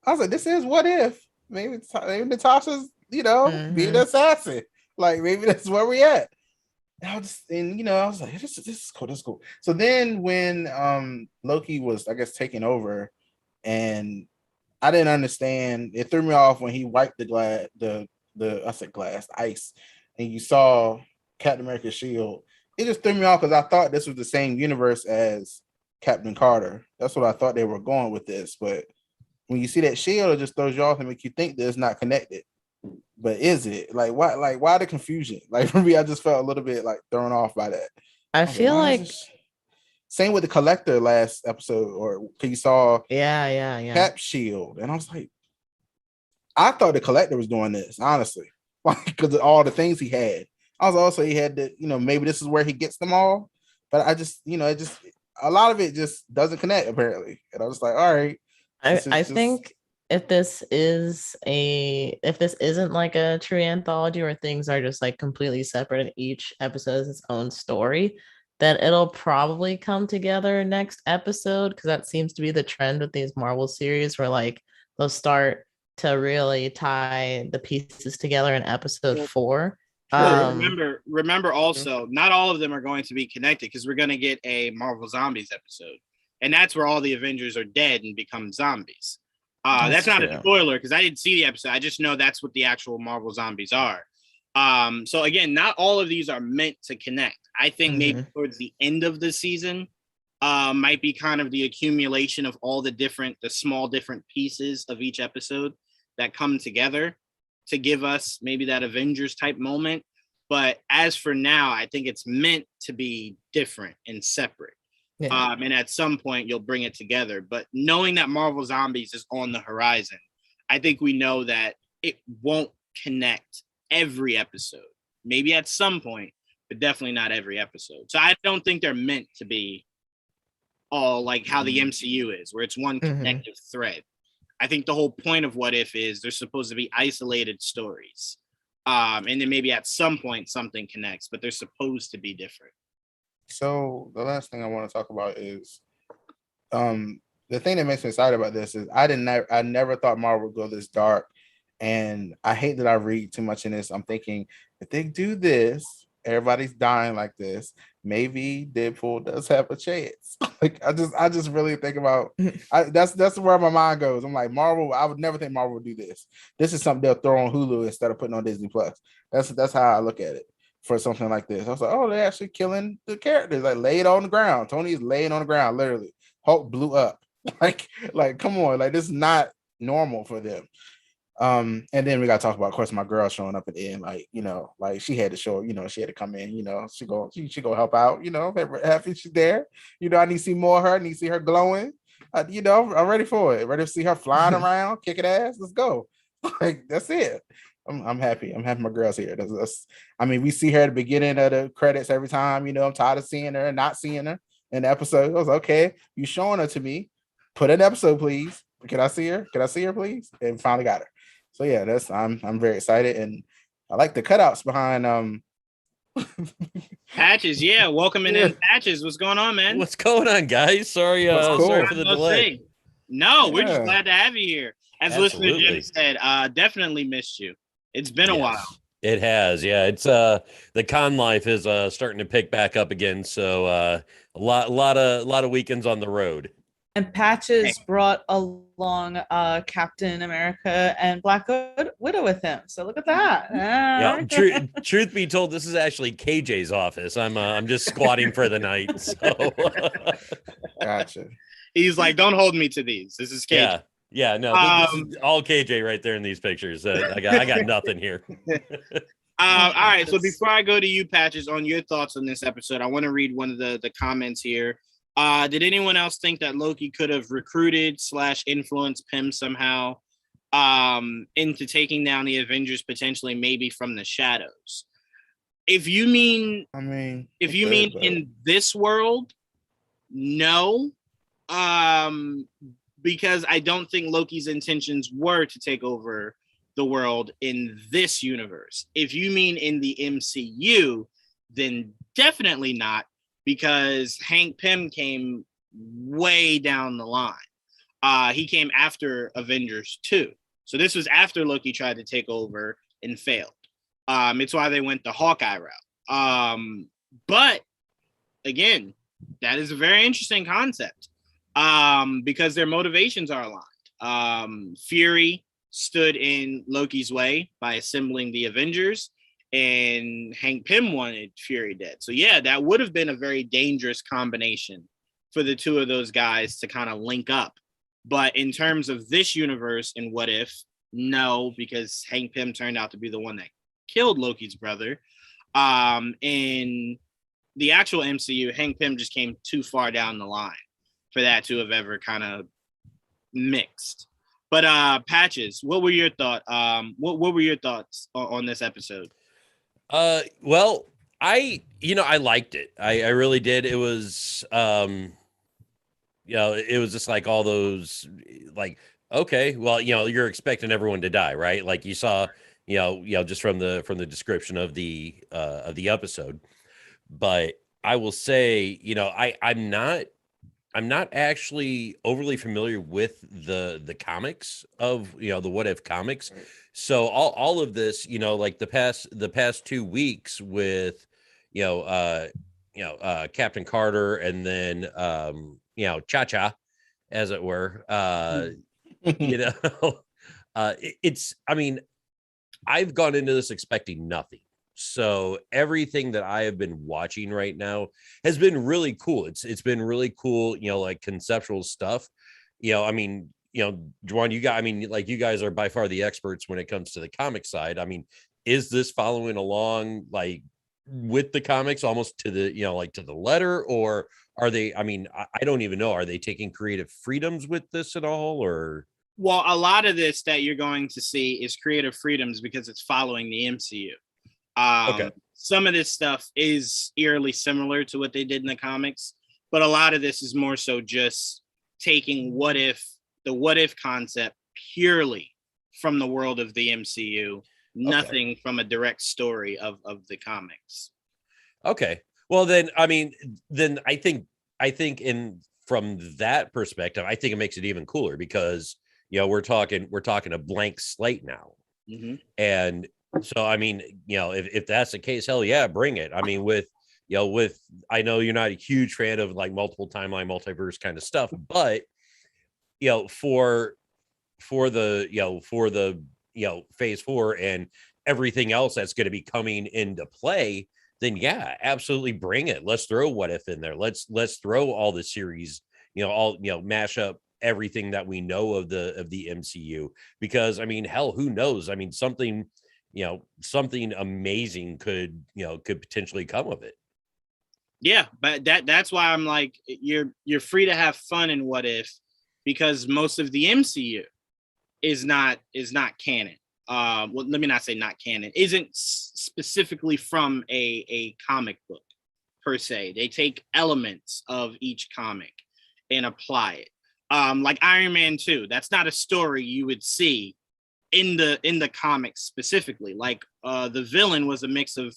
Speaker 1: I was like, this is What If. Maybe Natasha's, being an assassin. Like, maybe that's where we at. And I was like, this is cool. This is cool. So then when Loki was, I guess, taking over, and I didn't understand, it threw me off when he wiped the ice, and you saw Captain America's shield. It just threw me off because I thought this was the same universe as Captain Carter. That's what I thought they were going with this. But when you see that shield, it just throws you off and make you think that it's not connected. But is it? Like, why? Like, why the confusion? Like, for me, I just felt a little bit like thrown off by that.
Speaker 3: I feel like
Speaker 1: same with the Collector last episode, or you saw
Speaker 3: Cap
Speaker 1: shield, and I was like, I thought the Collector was doing this, honestly, because of all the things he had. I was also, he had to, maybe this is where he gets them all, but I just, a lot of it just doesn't connect apparently, and I was like, all right.
Speaker 3: I think if this isn't like a true anthology where things are just like completely separate and each episode is its own story, then it'll probably come together next episode, because that seems to be the trend with these Marvel series, where like they'll start to really tie the pieces together in episode 4.
Speaker 2: Remember also, not all of them are going to be connected, because we're going to get a Marvel Zombies episode, and that's where all the Avengers are dead and become zombies. That's not a spoiler, because I didn't see the episode. I just know that's what the actual Marvel Zombies are. So again, not all of these are meant to connect. I think maybe towards the end of the season might be kind of the accumulation of all the small different pieces of each episode that come together to give us maybe that Avengers type moment. But as for now, I think it's meant to be different and separate. Yeah. And at some point you'll bring it together. But knowing that Marvel Zombies is on the horizon, I think we know that it won't connect every episode. Maybe at some point, but definitely not every episode. So I don't think they're meant to be all like how the MCU is, where it's one connective thread. I think the whole point of What If is they're supposed to be isolated stories. And then maybe at some point something connects, but they're supposed to be different.
Speaker 1: So the last thing I want to talk about is the thing that makes me excited about this is I never thought Marvel would go this dark, and I hate that I read too much in this. I'm thinking if they do this, everybody's dying like this. Maybe Deadpool does have a chance. Like I just really think about that's where my mind goes. I'm like, Marvel, I would never think Marvel would do this. This is something they'll throw on Hulu instead of putting on Disney Plus. That's how I look at it for something like this. I was like, oh, they're actually killing the characters, like laid on the ground. Tony's laying on the ground, literally. Hulk blew up. Like come on, like this is not normal for them. And then we got to talk about, of course, my girl showing up at the end, like, you know, like she had to show, you know, she had to come in, you know, she go help out, you know, happy she's there, you know. I need to see more of her, I need to see her glowing, you know. I'm ready for it, ready to see her flying around, kicking ass. Let's go. Like that's it. I'm happy my girl's here. I mean, we see her at the beginning of the credits every time, you know. I'm tired of seeing her and not seeing her in the episode. I was like, okay, you showing her to me, put an episode, please. Can I see her, please? And finally got her. So yeah, I'm very excited, and I like the cutouts behind
Speaker 2: Patches. Yeah, welcoming in Patches. What's going on, man?
Speaker 6: What's going on, guys? Sorry,
Speaker 1: cool.
Speaker 6: sorry for the delay.
Speaker 2: No, we're just glad to have you here. As listener Jim said, definitely missed you. It's been a while.
Speaker 6: It has, yeah. It's the con life is starting to pick back up again. So a lot of weekends on the road.
Speaker 4: And Patches brought along Captain America and Black Widow with him. So look at that.
Speaker 6: Yeah, truth be told, this is actually KJ's office. I'm just squatting for the night. So
Speaker 1: gotcha.
Speaker 2: He's like, don't hold me to these. This is KJ.
Speaker 6: Yeah, no, this is all KJ right there in these pictures. I got nothing here.
Speaker 2: All right. So before I go to you, Patches, on your thoughts on this episode, I want to read one of the comments here. Did anyone else think that Loki could have recruited / influenced Pym somehow into taking down the Avengers, potentially maybe from the shadows? If you mean, in this world, no, because I don't think Loki's intentions were to take over the world in this universe. If you mean in the MCU, then definitely not. Because Hank Pym came way down the line. He came after Avengers 2. So this was after Loki tried to take over and failed. It's why they went the Hawkeye route. But again, that is a very interesting concept because their motivations are aligned. Fury stood in Loki's way by assembling the Avengers, and Hank Pym wanted Fury dead. So yeah, that would have been a very dangerous combination for the two of those guys to kind of link up. But in terms of this universe and What If, no, because Hank Pym turned out to be the one that killed Loki's brother. In the actual MCU, Hank Pym just came too far down the line for that to have ever kind of mixed. But Patches, what were your thoughts? What were your thoughts on this episode?
Speaker 6: Well, I liked it. I really did. It was, it was just like all those, like, okay, well, you're expecting everyone to die, right? Like you saw, just from the description of the episode. But I will say, I'm not actually overly familiar with the comics of, the What If comics. So all of this, like the past 2 weeks with, Captain Carter and then, Cha-Cha, as it were, I've gone into this expecting nothing. So everything that I have been watching right now has been really cool. It's been really cool, like conceptual stuff. Juwan, you guys are by far the experts when it comes to the comic side. I mean, is this following along like with the comics almost to the, to the letter, or are they, I don't even know. Are they taking creative freedoms with this at all, or?
Speaker 2: Well, a lot of this that you're going to see is creative freedoms because it's following the MCU. Okay. Some of this stuff is eerily similar to what they did in the comics, but a lot of this is more so just taking the what if concept purely from the world of the MCU, nothing from a direct story of the comics. Okay.
Speaker 6: Well, then, I think from that perspective, I think it makes it even cooler because, we're talking a blank slate now. Mm-hmm. And So I mean, if that's the case, hell yeah, bring it. I mean, with I know you're not a huge fan of like multiple timeline, multiverse kind of stuff, but for the phase 4 and everything else that's going to be coming into play, then yeah, absolutely bring it. Let's throw What If in there. Let's throw all the series, mash up everything that we know of the MCU, because I mean, hell, who knows? I mean, something amazing could potentially come of it.
Speaker 2: Yeah, but that's why I'm like, you're free to have fun in What If, because most of the MCU is not canon. Well, let me not say not canon. Isn't specifically from a comic book per se. They take elements of each comic and apply it. Like Iron Man 2, that's not a story you would see in the comics specifically. Like the villain was a mix of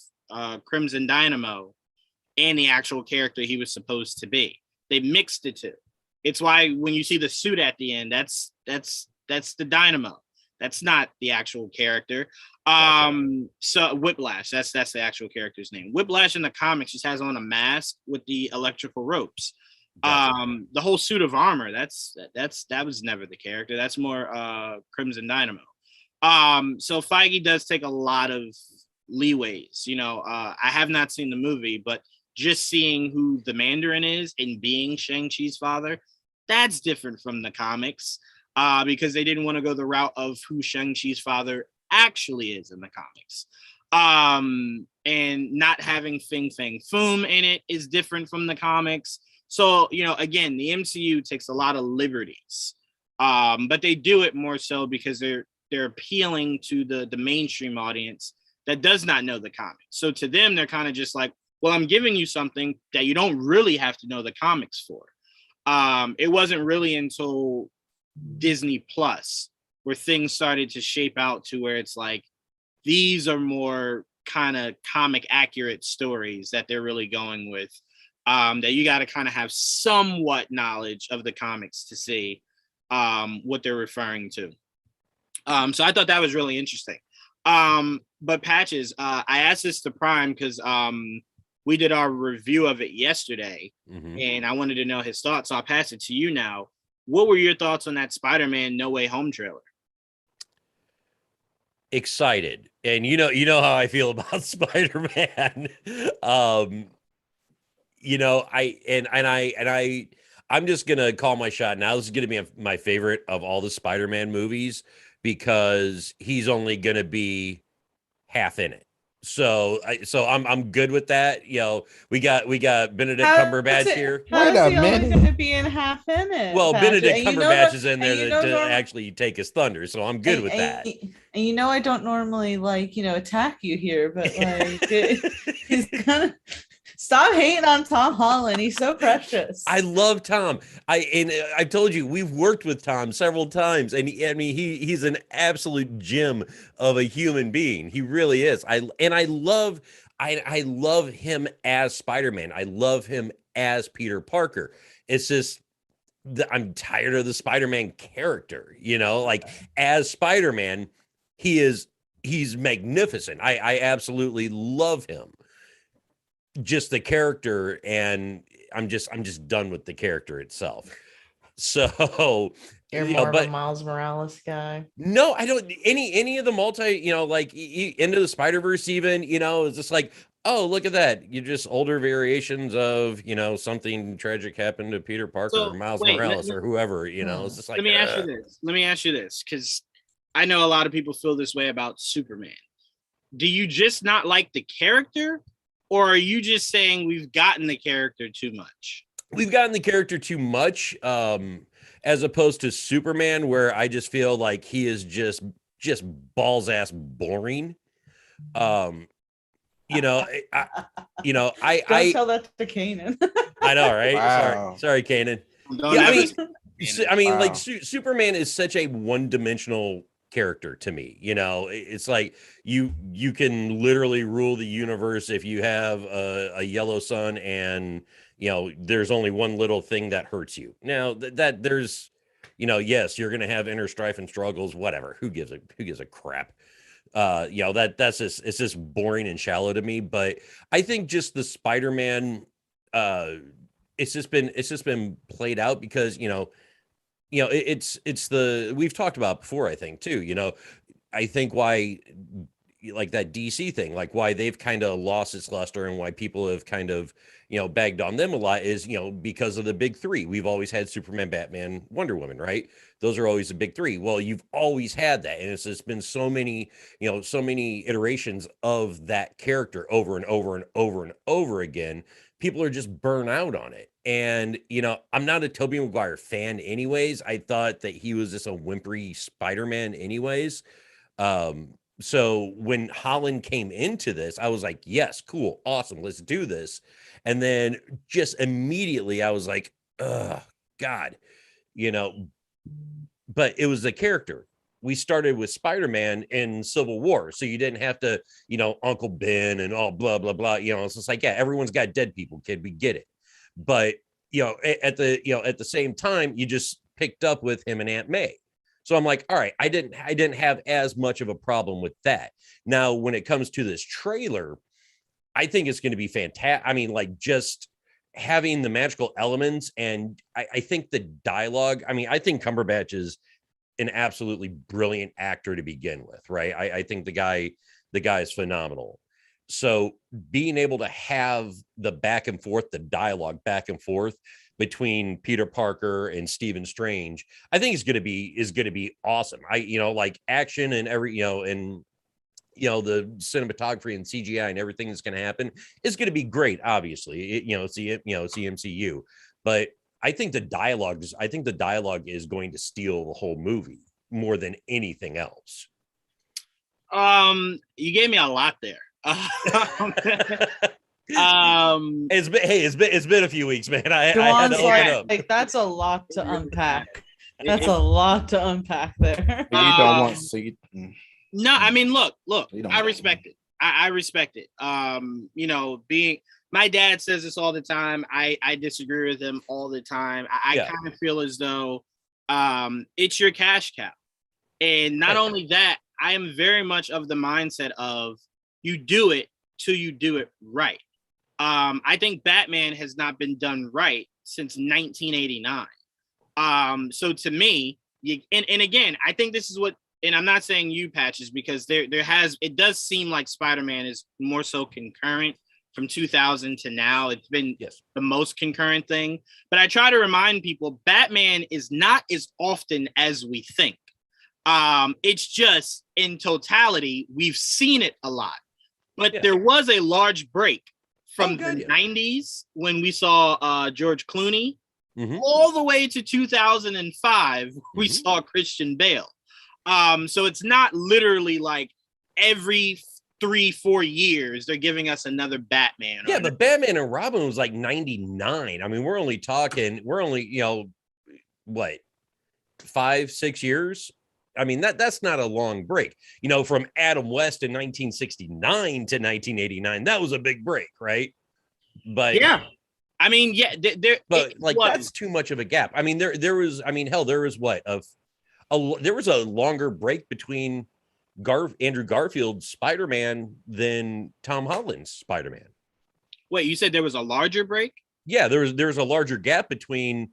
Speaker 2: Crimson Dynamo and the actual character he was supposed to be. They mixed the two. It's why when you see the suit at the end, that's the Dynamo. That's not the actual character. So Whiplash, that's the actual character's name. Whiplash in the comics just has on a mask with the electrical ropes. The whole suit of armor, that was never the character. That's more Crimson Dynamo. So Feige does take a lot of leeways. I have not seen the movie, but just seeing who the Mandarin is and being Shang-Chi's father, that's different from the comics, because they didn't want to go the route of who Shang-Chi's father actually is in the comics. And not having Fing Fang Foom in it is different from the comics. So, again, the MCU takes a lot of liberties, but they do it more so because they're appealing to the mainstream audience that does not know the comics. So to them, they're kind of just like, well, I'm giving you something that you don't really have to know the comics for. It wasn't really until Disney Plus where things started to shape out to where it's like, these are more kind of comic accurate stories that they're really going with, that you got to kind of have somewhat knowledge of the comics to see what they're referring to. So I thought that was really interesting. But Patches, I asked this to Prime because we did our review of it yesterday, and I wanted to know his thoughts. So I'll pass it to you now. What were your thoughts on that Spider-Man No Way Home trailer?
Speaker 6: Excited. And you know how I feel about Spider-Man. I'm just gonna call my shot now. This is gonna be my favorite of all the Spider-Man movies because he's only gonna be half in it. So I'm good with that. We got Benedict Cumberbatch here.
Speaker 4: Wait a minute, going to be in half in it.
Speaker 6: Well, Patrick. Benedict Cumberbatch is in there to actually take his thunder, so I'm good with that.
Speaker 4: And I don't normally attack you here, but he's gonna stop hating on Tom Holland. He's so precious.
Speaker 6: I love Tom. I told you we've worked with Tom several times, and he's an absolute gem of a human being. He really is. I love him as Spider-Man. I love him as Peter Parker. It's just I'm tired of the Spider-Man character. As Spider-Man, he's magnificent. I absolutely love him. Just the character, and I'm just done with the character itself. So
Speaker 3: you're more of a Miles Morales guy.
Speaker 6: No, I don't. Any of the Into the Spider-Verse even, it's just like, oh, look at that. You're just older variations of, something tragic happened to Peter Parker or Miles Morales or whoever, it's just like. Let
Speaker 2: me ask you this, because I know a lot of people feel this way about Superman. Do you just not like the character? Or are you just saying we've gotten the character too much?
Speaker 6: We've gotten the character too much, as opposed to Superman, where I just feel like he is just balls ass boring. I
Speaker 4: don't tell that to Kanan.
Speaker 6: I know, right?
Speaker 1: Wow.
Speaker 6: Sorry, Kanan. Wow. Superman is such a one-dimensional character to me. It's like you can literally rule the universe if you have a yellow sun and there's only one little thing that hurts you. Now that there's yes, you're gonna have inner strife and struggles, whatever, who gives a crap. That's just, it's just boring and shallow to me. But I think just the Spider-Man, it's just been played out because it's the, we've talked about before, I think too, I think why, like that DC thing, like why they've kind of lost its luster and why people have kind of, bagged on them a lot is, because of the big three. We've always had Superman, Batman, Wonder Woman, right? Those are always the big three. Well, you've always had that. And it's just been so many iterations of that character over and over and over and over again. People are just burnt out on it. And, I'm not a Tobey Maguire fan anyways. I thought that he was just a whimpery Spider-Man anyways. So when Holland came into this, I was like, yes, cool, awesome, let's do this. And then just immediately I was like, oh, God, but it was the character. We started with Spider-Man in Civil War. So you didn't have to, Uncle Ben and all blah, blah, blah. It's just like, yeah, everyone's got dead people, kid. We get it. But, at the same time, you just picked up with him and Aunt May. So I'm like, all right, I didn't have as much of a problem with that. Now, when it comes to this trailer, I think it's going to be fantastic. I mean, like just having the magical elements, and I think the dialogue, I think Cumberbatch is an absolutely brilliant actor to begin with, right? I think the guy is phenomenal. So being able to have the back and forth, the dialogue back and forth between Peter Parker and Stephen Strange, I think is going to be awesome. Like action and the cinematography and CGI and everything that's going to happen is going to be great. Obviously, it's the MCU, but I think the dialogue is going to steal the whole movie more than anything else.
Speaker 2: You gave me a lot there.
Speaker 6: It's been a few weeks, man. I had to open up.
Speaker 4: Like that's a lot to unpack. That's a lot to unpack there.
Speaker 1: You don't want to see.
Speaker 2: No, I mean, look. I respect it. I respect it. Being my dad says this all the time. I disagree with him all the time. I kind of feel as though it's your cash cow, and not only that, I am very much of the mindset of you do it till you do it right. I think Batman has not been done right since 1989. So to me, and again, I think this is what, and I'm not saying you, Patches, because it does seem like Spider-Man is more so concurrent from 2000 to now. It's been the most concurrent thing. But I try to remind people, Batman is not as often as we think. It's just in totality, we've seen it a lot. But there was a large break from the 90s when we saw George Clooney all the way to 2005, we saw Christian Bale. So it's not literally like every 3-4 years they're giving us another Batman.
Speaker 6: Yeah, but Batman and Robin was like 99. I mean, we're only 5-6 years. I mean, that's not a long break. From Adam West in 1969 to 1989, that was a big break, right? But
Speaker 2: yeah, I mean,
Speaker 6: that's too much of a gap. I mean, there was a longer break between Andrew Garfield's Spider-Man than Tom Holland's Spider-Man.
Speaker 2: Wait, you said there was a larger break?
Speaker 6: Yeah, there was a larger gap between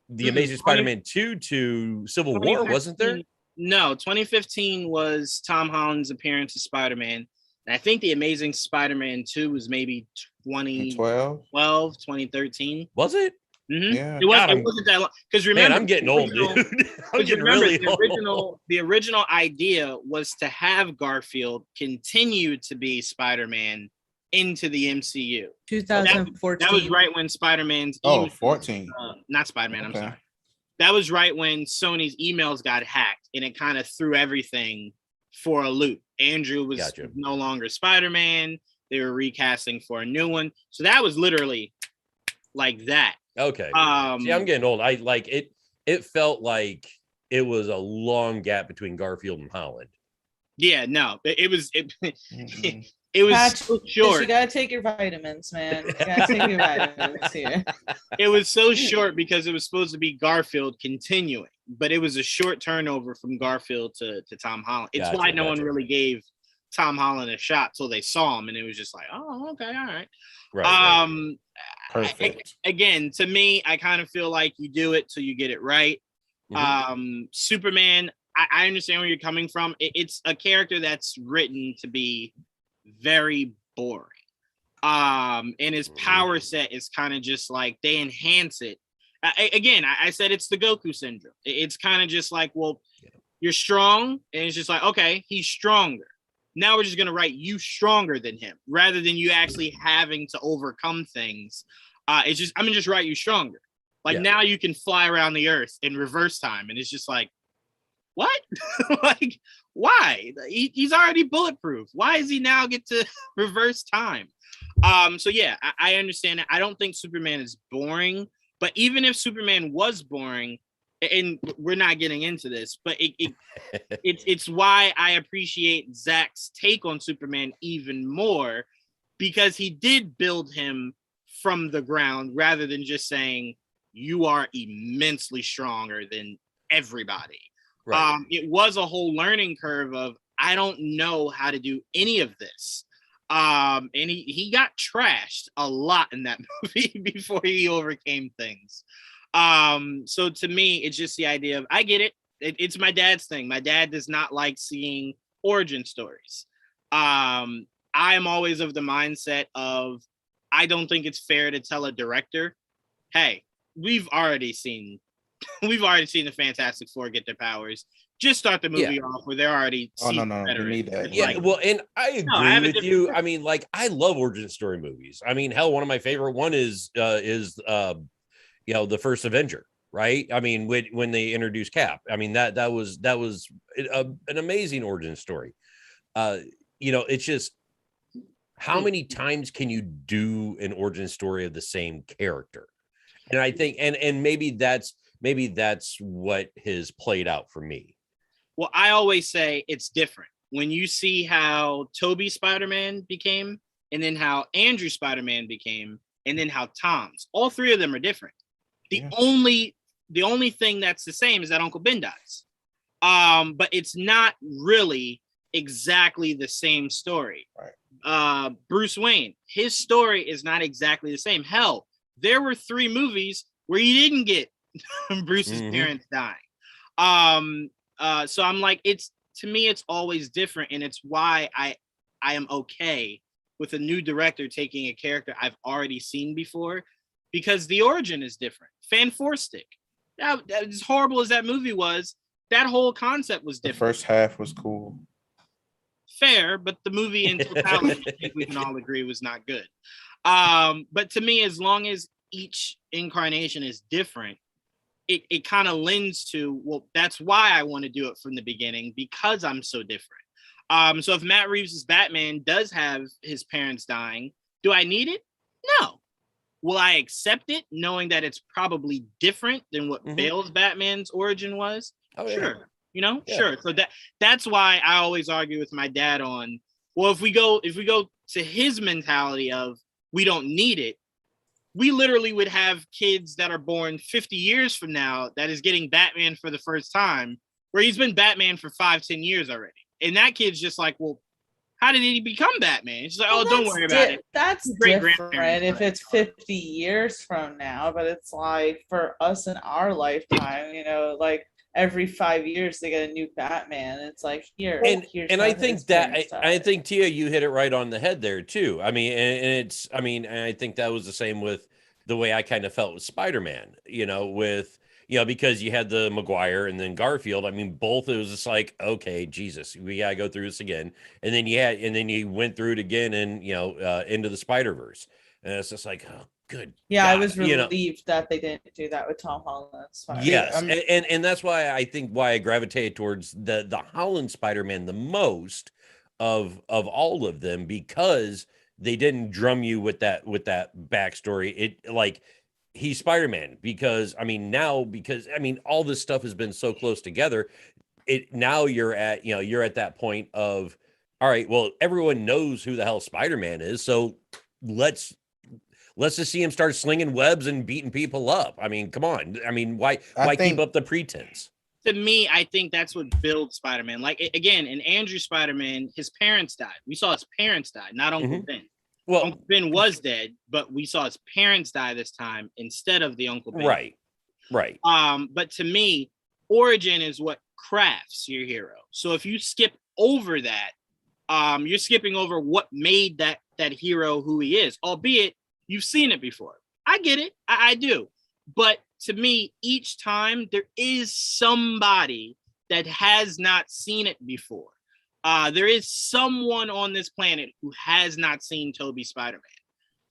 Speaker 6: the Amazing Spider-Man 2 to Civil War, wasn't there?
Speaker 2: No, 2015 was Tom Holland's appearance as Spider-Man. And I think the Amazing Spider-Man 2 was maybe 2012, 2013.
Speaker 6: Was it?
Speaker 2: Mm-hmm.
Speaker 1: Yeah.
Speaker 2: It wasn't that long. Because remember,
Speaker 6: man, I'm getting old, dude. I'm getting really old.
Speaker 2: The original idea was to have Garfield continue to be Spider-Man into the MCU.
Speaker 4: 2014.
Speaker 2: That was right when Spider-Man's
Speaker 1: 14.
Speaker 2: Not Spider-Man, I'm sorry. That was right when Sony's emails got hacked, and it kind of threw everything for a loop. Andrew was no longer Spider-Man. They were recasting for a new one. So that was literally like that.
Speaker 6: Okay. See, I'm getting old. I like it. It felt like it was a long gap between Garfield and Holland.
Speaker 2: Yeah, no, it was so short.
Speaker 4: You gotta take your vitamins, man. You gotta take your vitamins here.
Speaker 2: It was so short because it was supposed to be Garfield continuing. but it was a short turnover from Garfield to Tom Holland. It's
Speaker 6: Gotcha,
Speaker 2: why no one
Speaker 6: gotcha.
Speaker 2: really gave Tom Holland a shot till they saw him, and it was just like, oh, okay, all right.
Speaker 6: Right.
Speaker 1: Perfect.
Speaker 2: Again, to me, I kind of feel like you do it till you get it right. Superman, I understand where you're coming from. It's a character that's written to be very boring. And his power set is kind of just like they enhance it. I said it's the Goku syndrome. It's kind of just like, well, you're strong, and it's just like, okay, he's stronger. Now we're just gonna write you stronger than him, rather than you actually having to overcome things. It's just, I'm gonna just write you stronger. Like now you can fly around the earth in reverse time, and it's just like, what? Like, why? He's already bulletproof. Why does he now get to reverse time? So yeah, I understand it. I don't think Superman is boring, but even if Superman was boring, and we're not getting into this, but it's why I appreciate Zach's take on Superman even more, because he did build him from the ground rather than just saying you are immensely stronger than everybody.
Speaker 6: Right.
Speaker 2: It was a whole learning curve of, I don't know how to do any of this. And he got trashed a lot in that movie before he overcame things. So to me, it's just the idea of, I get it. It's my dad's thing. My dad does not like seeing origin stories. I am always of the mindset of, I don't think it's fair to tell a director, hey, we've already seen the Fantastic Four get their powers. Just start the movie off where they're already.
Speaker 1: Oh no, we need that.
Speaker 6: Yeah,
Speaker 2: like,
Speaker 6: well, and I agree with you. I mean, like, I love origin story movies. I mean, hell, one of my favorite one is the first Avenger, right? I mean, when they introduced Cap, I mean that was an amazing origin story. It's just, how many times can you do an origin story of the same character? And I think, and maybe that's what has played out for me.
Speaker 2: Well, I always say it's different when you see how Toby Spider-Man became, and then how Andrew Spider-Man became, and then how Tom's. All three of them are different. The only thing that's the same is that Uncle Ben dies. But it's not really exactly the same story.
Speaker 1: Right.
Speaker 2: Bruce Wayne, his story is not exactly the same. Hell, there were 3 movies where you didn't get Bruce's parents dying. So I'm like, to me, it's always different, and it's why I am okay with a new director taking a character I've already seen before, because the origin is different. Fan Four Stick, as horrible as that movie was, that whole concept was different.
Speaker 1: The first half was cool.
Speaker 2: Fair, but the movie in totality, I think we can all agree, was not good. But to me, as long as each incarnation is different, it kind of lends to, well, that's why I want to do it from the beginning, because I'm so different. So if Matt Reeves' Batman does have his parents dying, do I need it? No. Will I accept it, knowing that it's probably different than what Bale's Batman's origin was?
Speaker 6: Oh,
Speaker 2: sure.
Speaker 6: Yeah.
Speaker 2: Sure. So that's why I always argue with my dad on, well, if we go to his mentality of, we don't need it, we literally would have kids that are born 50 years from now that is getting Batman for the first time, where he's been Batman for 5-10 years already. And that kid's just like, well, how did he become Batman? It's like, don't worry about it.
Speaker 4: That's different if it's 50 years from now, but it's like, for us in our lifetime, like every 5 years they get a new Batman. It's like, here's
Speaker 6: I think that I think, Tia, you hit it right on the head there too. I mean, and I think that was the same with the way I kind of felt with Spider-Man, because you had the Maguire and then Garfield. I mean, both, it was just like, okay, Jesus, we gotta go through this again. And then you went through it again and into the Spider-Verse. And it's just like, oh, good.
Speaker 4: Yeah,
Speaker 6: God,
Speaker 4: I was relieved that they didn't do that with Tom Holland.
Speaker 6: Yes, and that's why I gravitated towards the Holland Spider-Man the most of all of them, because they didn't drum you with that backstory. It, like, he's Spider-Man because all this stuff has been so close together. Now you're at that point of, all right, well, everyone knows who the hell Spider-Man is, so let's just see him start slinging webs and beating people up. I mean, come on. I mean, why keep up the pretense?
Speaker 2: to me, I think that's what builds Spider-Man. Like again, in Andrew Spider-Man, his parents died. We saw his parents die, not Uncle Ben.
Speaker 6: Well,
Speaker 2: Uncle Ben was dead, but we saw his parents die this time instead of the Uncle Ben.
Speaker 6: Right.
Speaker 2: But to me, origin is what crafts your hero. So if you skip over that, you're skipping over what made that hero who he is, albeit you've seen it before. I get it. I do. But to me, each time there is somebody that has not seen it before. There is someone on this planet who has not seen Tobey Spider-Man.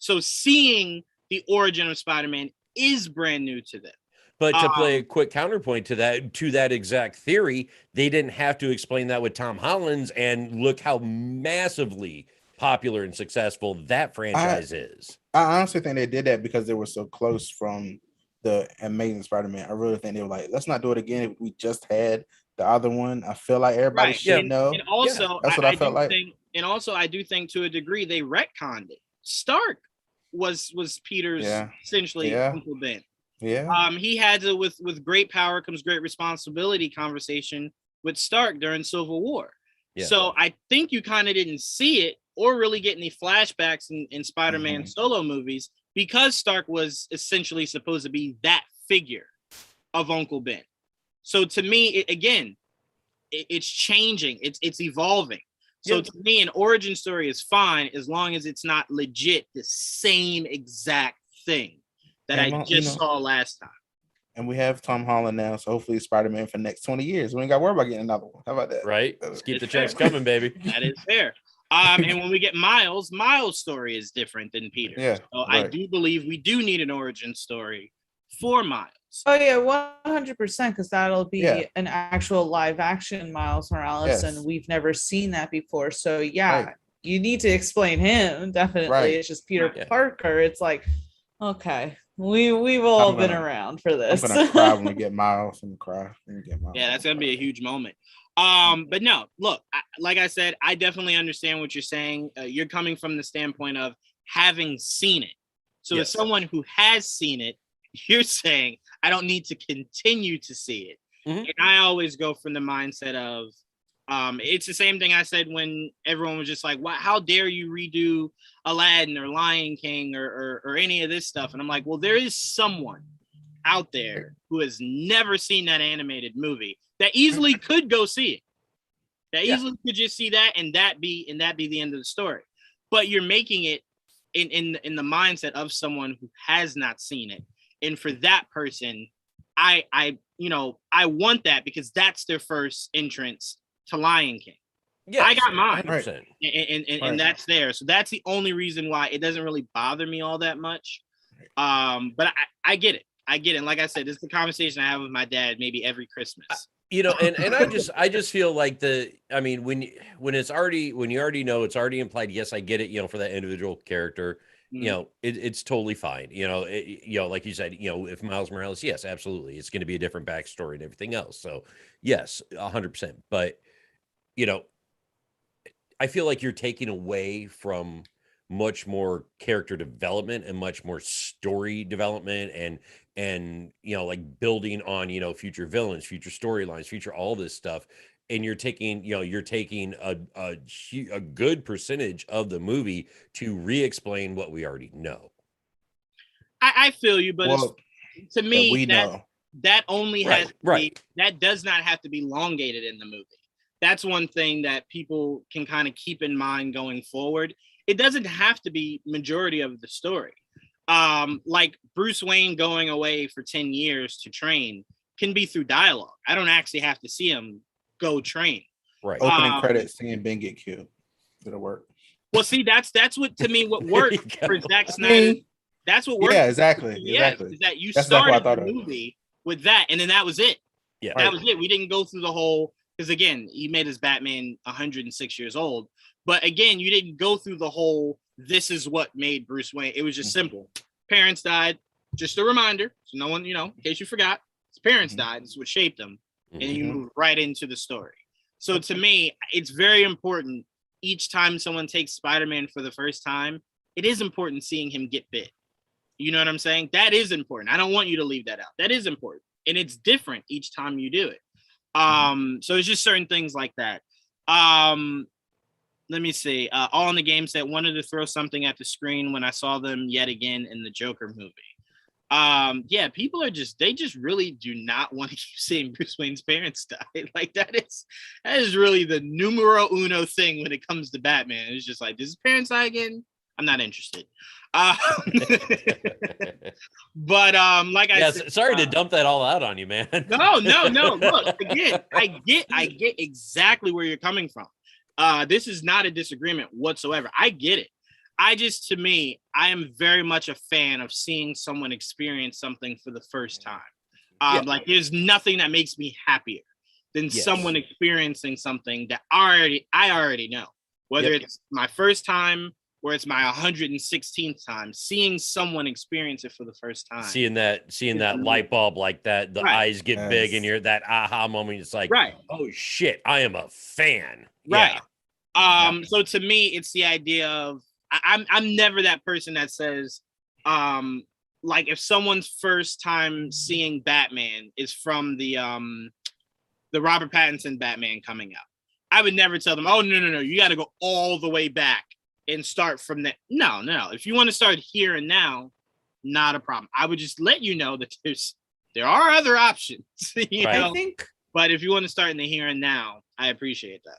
Speaker 2: So seeing the origin of Spider-Man is brand new to them.
Speaker 6: But to play a quick counterpoint to that exact theory, they didn't have to explain that with Tom Holland's, and look how massively popular and successful that franchise is.
Speaker 1: I honestly think they did that because they were so close from the Amazing Spider-Man. I really think they were like, let's not do it again if we just had the other one. I feel like everybody should know.
Speaker 2: And also,
Speaker 1: that's what I felt like.
Speaker 2: I do think to a degree they retconned it. Stark was Peter's essentially Uncle Ben.
Speaker 1: Yeah.
Speaker 2: He had to with great power comes great responsibility conversation with Stark during Civil War. Yeah. So I think you kind of didn't see it or really get any flashbacks in Spider-Man solo movies because Stark was essentially supposed to be that figure of Uncle Ben. So to me, it's changing. It's evolving. So to me, an origin story is fine as long as it's not legit the same exact thing that I just saw last time.
Speaker 1: And we have Tom Holland now, so hopefully Spider-Man for the next 20 years. We ain't got to worry about getting another one. How about that?
Speaker 6: Right. Let's keep the checks coming, baby.
Speaker 2: That is fair. And when we get Miles' story is different than Peter's.
Speaker 1: Yeah,
Speaker 2: so I do believe we do need an origin story for Miles.
Speaker 4: Oh yeah, 100%, because that'll be an actual live action Miles Morales, and we've never seen that before. So you need to explain him. Definitely, it's just Peter Parker. It's like, okay, we've all been around for this.
Speaker 1: I'm gonna cry when we get Miles. I'm gonna cry when we get Miles.
Speaker 2: Yeah, that's gonna be a huge moment. But no, look, like I said, I definitely understand what you're saying. You're coming from the standpoint of having seen it. So as someone who has seen it, you're saying I don't need to continue to see it. And I always go from the mindset of it's the same thing I said when everyone was just like, "What? How dare you redo Aladdin or Lion King or any of this stuff?" And I'm like, well, there is someone out there who has never seen that animated movie that easily could go see it. That easily could just see that and that be the end of the story. But you're making it in the mindset of someone who has not seen it. And for that person, I want that because that's their first entrance to Lion King. Yeah, I got mine, 100%. And that's there. So that's the only reason why it doesn't really bother me all that much. But I get it. And like I said, this is the conversation I have with my dad maybe every Christmas.
Speaker 6: And I just feel like when you already know it's already implied. Yes, I get it. For that individual character. It's totally fine. Like you said, if Miles Morales, yes, absolutely. It's going to be a different backstory and everything else. So yes, 100%. But, I feel like you're taking away from much more character development and much more story development and like building on, future villains, future storylines, future, all this stuff. And you're taking a good percentage of the movie to re-explain what we already know.
Speaker 2: I feel you, but to me, that only has that does not have to be elongated in the movie. That's one thing that people can kind of keep in mind going forward. It doesn't have to be majority of the story. Like Bruce Wayne going away for 10 years to train can be through dialogue. I don't actually have to see him go train.
Speaker 1: Right. Opening credits, seeing Ben get killed. It'll work.
Speaker 2: Well, see, that's what to me what worked for Zack Snyder. That's what worked.
Speaker 1: Yeah, exactly.
Speaker 2: Is that you started the movie with that, and then that was it. Yeah, that was it. We didn't go through the whole, because again, he made his Batman 106 years old. But again, you didn't go through the whole. This is what made Bruce Wayne. It was just simple. Parents died. Just a reminder, so no one, in case you forgot, his parents died. This is what shaped him. And you move right into the story. So to me, it's very important each time someone takes Spider-Man for the first time, it is important seeing him get bit. You know what I'm saying? That is important. I don't want you to leave that out. That is important. And it's different each time you do it. So it's just certain things like that. Let me see. All in the game said wanted to throw something at the screen when I saw them yet again in the Joker movie. Yeah, people are they just really do not want to keep seeing Bruce Wayne's parents die. Like that is really the numero uno thing when it comes to Batman. It's just like, does his parents die again? I'm not interested. But like I said,
Speaker 6: sorry to dump that all out on you, man.
Speaker 2: No. Look, again, I get exactly where you're coming from. This is not a disagreement whatsoever. I get it. To me, I am very much a fan of seeing someone experience something for the first time. Like there's nothing that makes me happier than someone experiencing something that I already know, whether it's my first time or it's my 116th time, seeing someone experience it for the first time. Seeing
Speaker 6: that light bulb like that, the eyes get big and you're that aha moment. It's like, oh shit, I am a fan.
Speaker 2: Right. Yeah. So to me, it's the idea of, I'm never that person that says, like if someone's first time seeing Batman is from the Robert Pattinson Batman coming out, I would never tell them, oh no, you got to go all the way back and start from that. No. If you want to start here and now, not a problem. I would just let you know that there are other options. You know? But if you want to start in the here and now, I appreciate that.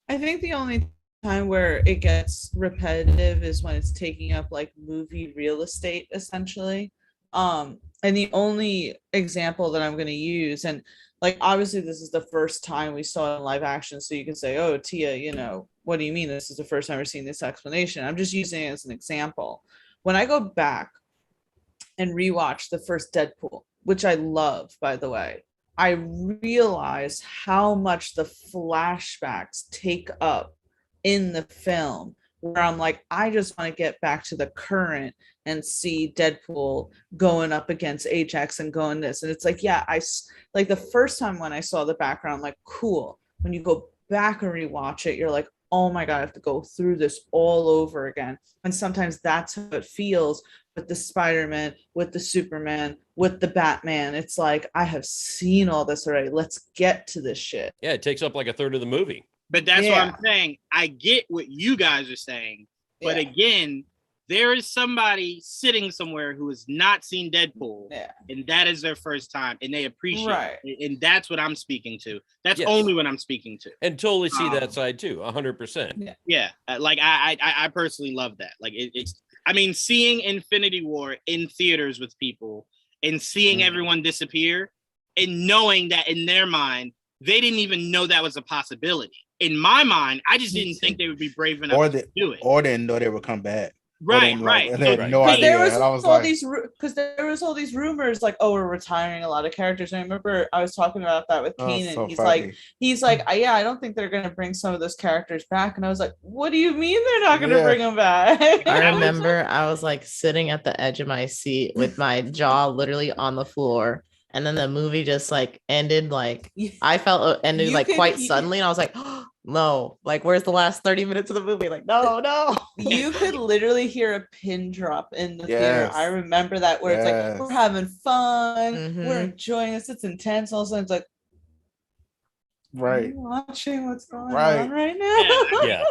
Speaker 4: I think the only time where it gets repetitive is when it's taking up like movie real estate, essentially. And the only example that I'm going to use, and like obviously this is the first time we saw it in live action, so you can say, oh Tia, you know, what do you mean this is the first time we're seeing this explanation? I'm just using it as an example. When I go back and rewatch the first Deadpool, which I love, by the way, I realize how much the flashbacks take up in the film, where I'm like, I just want to get back to the current and see Deadpool going up against Ajax and going this. And it's like, yeah, I like the first time when I saw the background, I'm like, cool. When you go back and rewatch it, you're like, oh my God, I have to go through this all over again. And sometimes that's how it feels with the Spider-Man, with the Superman, with the Batman. It's like, I have seen all this already. Let's get to this shit.
Speaker 6: Yeah, it takes up like a third of the movie.
Speaker 2: But that's what I'm saying. I get what you guys are saying. But again, there is somebody sitting somewhere who has not seen Deadpool, and that is their first time, and they appreciate it. And that's what I'm speaking to. That's only what I'm speaking to.
Speaker 6: And totally see that side too, 100%.
Speaker 2: Yeah. Like I personally love that. Like it's, I mean, seeing Infinity War in theaters with people and seeing everyone disappear and knowing that in their mind, they didn't even know that was a possibility. In my mind, I just didn't think they would be brave enough to do it.
Speaker 1: Or didn't know they would come back.
Speaker 2: Right.
Speaker 1: They had no idea.
Speaker 4: Because there was all these rumors like, oh, we're retiring a lot of characters. And I remember I was talking about that with Keenan.
Speaker 1: So
Speaker 4: he's like, yeah, I don't think they're going to bring some of those characters back. And I was like, what do you mean they're not going to bring them back?
Speaker 3: I remember I was like sitting at the edge of my seat with my jaw literally on the floor. And then the movie just like ended, like I felt it ended like quite suddenly. And I was like, oh, no, like where's the last 30 minutes of the movie? Like, no.
Speaker 4: You could literally hear a pin drop in the theater. I remember that where it's like, we're having fun, we're enjoying this, it's intense. All of a sudden it's like, are you watching what's going on right now?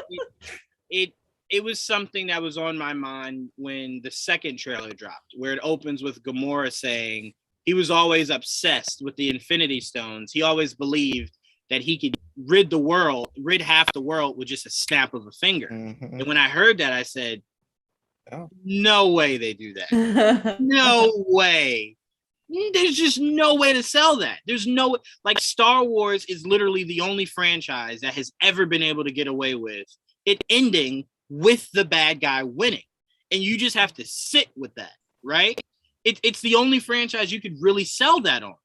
Speaker 2: It was something that was on my mind when the second trailer dropped, where it opens with Gamora saying he was always obsessed with the Infinity Stones. He always believed that he could rid half the world with just a snap of a finger. And when I heard that, I said, no way they do that. No way. There's just no way to sell that. There's no, like, Star Wars is literally the only franchise that has ever been able to get away with it ending with the bad guy winning. And you just have to sit with that, right? It's the only franchise you could really sell that on.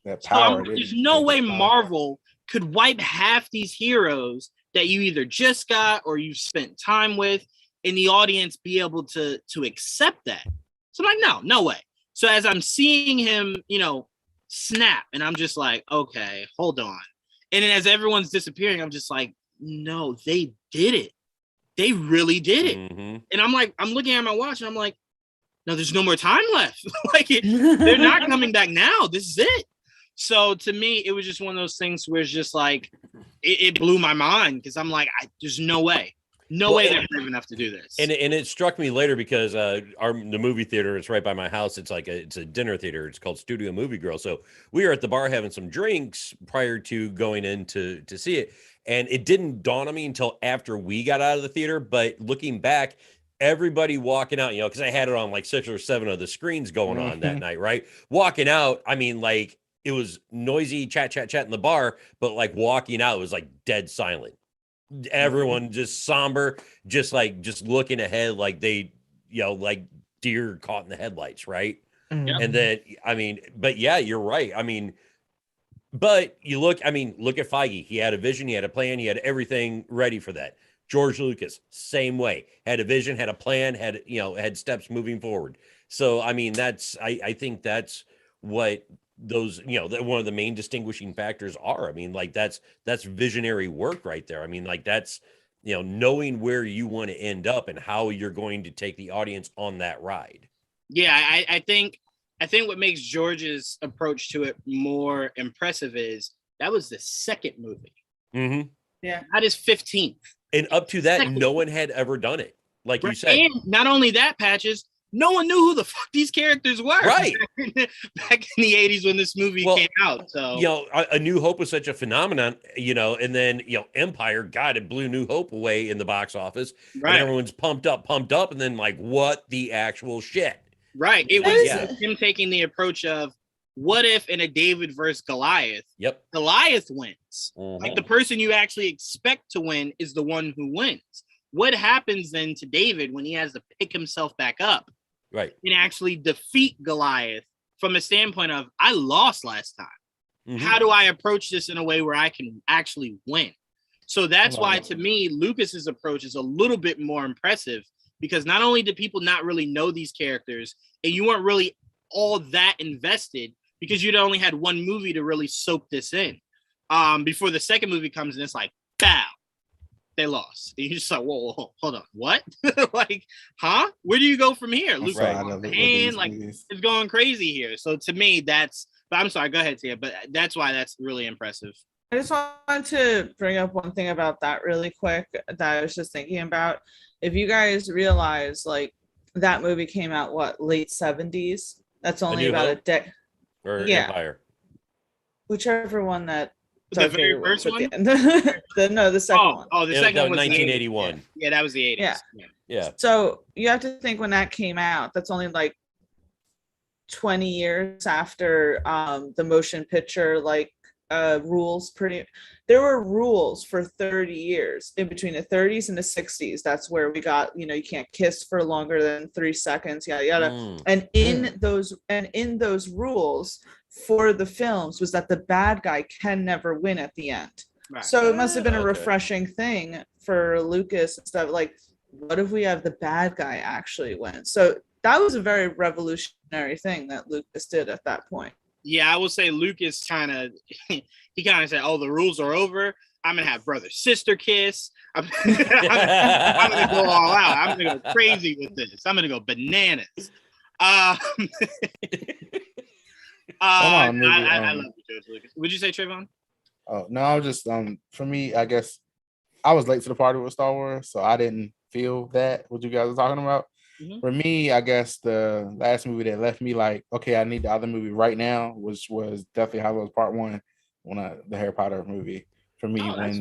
Speaker 1: That power.
Speaker 2: So there's no way Marvel could wipe half these heroes that you either just got or you've spent time with, and the audience be able to accept that. So I'm like, no way. So as I'm seeing him, snap, and I'm just like, okay, hold on. And then as everyone's disappearing, I'm just like, no, they did it. They really did it. And I'm like, I'm looking at my watch and I'm like, no, there's no more time left. They're not coming back now. This is it. So to me, it was just one of those things where it's just like it blew my mind because I'm like, there's no way. No way they're brave enough to do this.
Speaker 6: And it struck me later because the movie theater is right by my house. It's like it's a dinner theater. It's called Studio Movie Girl. So we were at the bar having some drinks prior to going in to see it. And it didn't dawn on me until after we got out of the theater. But looking back, everybody walking out, because I had it on like 6 or 7 of the screens going on that night, right? Walking out, I mean, like it was noisy, chat in the bar, but like walking out, it was like dead silent. Everyone just somber, just looking ahead, like they, like deer caught in the headlights, right?
Speaker 2: Yeah.
Speaker 6: And then, I mean, but yeah, you're right. I mean, but look at Feige. He had a vision, he had a plan, he had everything ready for that. George Lucas, same way, had a vision, had a plan, had steps moving forward. So, I mean, I think that's what those, one of the main distinguishing factors are. I mean, like that's visionary work right there. I mean, like that's, knowing where you want to end up and how you're going to take the audience on that ride.
Speaker 2: Yeah, I think what makes George's approach to it more impressive is that was the second movie.
Speaker 6: Mm-hmm.
Speaker 4: Yeah,
Speaker 2: that is 15th.
Speaker 6: And up to that, no one had ever done it. Like you said.
Speaker 2: And not only that, Patches, no one knew who the fuck these characters were.
Speaker 6: Right.
Speaker 2: Back in the 80s when this movie came out. So,
Speaker 6: A New Hope was such a phenomenon, and then, Empire, God, it blew New Hope away in the box office. Right. And everyone's pumped up. And then like, what the actual shit?
Speaker 2: Right. It was him taking the approach of, what if in a David versus Goliath, Goliath wins? Mm-hmm. Like the person you actually expect to win is the one who wins. What happens then to David when he has to pick himself back up?
Speaker 6: Right.
Speaker 2: And actually defeat Goliath from a standpoint of, I lost last time. Mm-hmm. How do I approach this in a way where I can actually win? So that's why, to me, Lucas's approach is a little bit more impressive, because not only do people not really know these characters, and you weren't really all that invested because you'd only had one movie to really soak this in. Before the second movie comes in, it's like, bow, they lost. And you're just like, whoa, hold on, what? Like, huh? Where do you go from here? Luke's hand, like, it's going crazy here. So to me, but I'm sorry, go ahead, Tia, but that's why that's really impressive.
Speaker 4: I just wanted to bring up one thing about that really quick that I was just thinking about. If you guys realize, like, that movie came out, late 70s? That's only about a decade.
Speaker 6: Or Empire.
Speaker 4: Whichever one that
Speaker 2: the very first one?
Speaker 4: The second one.
Speaker 2: Oh, the second one was
Speaker 6: 1981.
Speaker 2: Yeah, that was the 80s.
Speaker 6: Yeah.
Speaker 4: So you have to think when that came out, that's only like 20 years after the motion picture rules. There were rules for 30 years in between the 30s and the 60s. That's where we got, you can't kiss for longer than 3 seconds, yada yada. And in those rules for the films was that the bad guy can never win at the end. Right. So it must have been a refreshing thing for Lucas and stuff. Like, what if we have the bad guy actually win? So that was a very revolutionary thing that Lucas did at that point.
Speaker 2: Yeah, I will say Lucas kind of said, "Oh, the rules are over. I'm gonna have brother sister kiss. I'm gonna go all out. I'm gonna go crazy with this. I'm gonna go bananas." I love you, George Lucas. Would you say, Trayvon?
Speaker 1: Oh no, I was just for me, I guess I was late to the party with Star Wars, so I didn't feel that what you guys are talking about. Mm-hmm. For me, I guess the last movie that left me like, okay, I need the other movie right now, which was definitely Hollows Part 1, the Harry Potter movie. For me, when he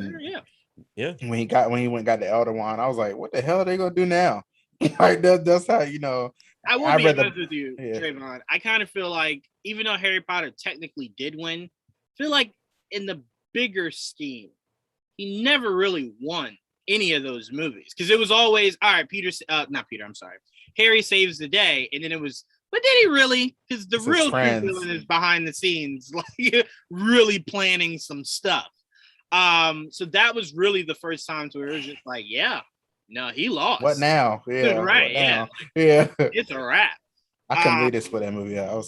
Speaker 1: went and got the Elder Wand, I was like, what the hell are they gonna do now? Like that's how
Speaker 2: I will be honest with you, Trayvon. I kind of feel like, even though Harry Potter technically did win, I feel like in the bigger scheme, he never really won any of those movies, because it was always, all right, Harry saves the day, and then it was, but did he really? Because the real villain is behind the scenes, like really planning some stuff. So that was really the first time where it was just like, no, he lost.
Speaker 1: What now? Yeah,
Speaker 2: right.
Speaker 1: Yeah,
Speaker 2: it's a wrap.
Speaker 1: I couldn't believe this for that movie. I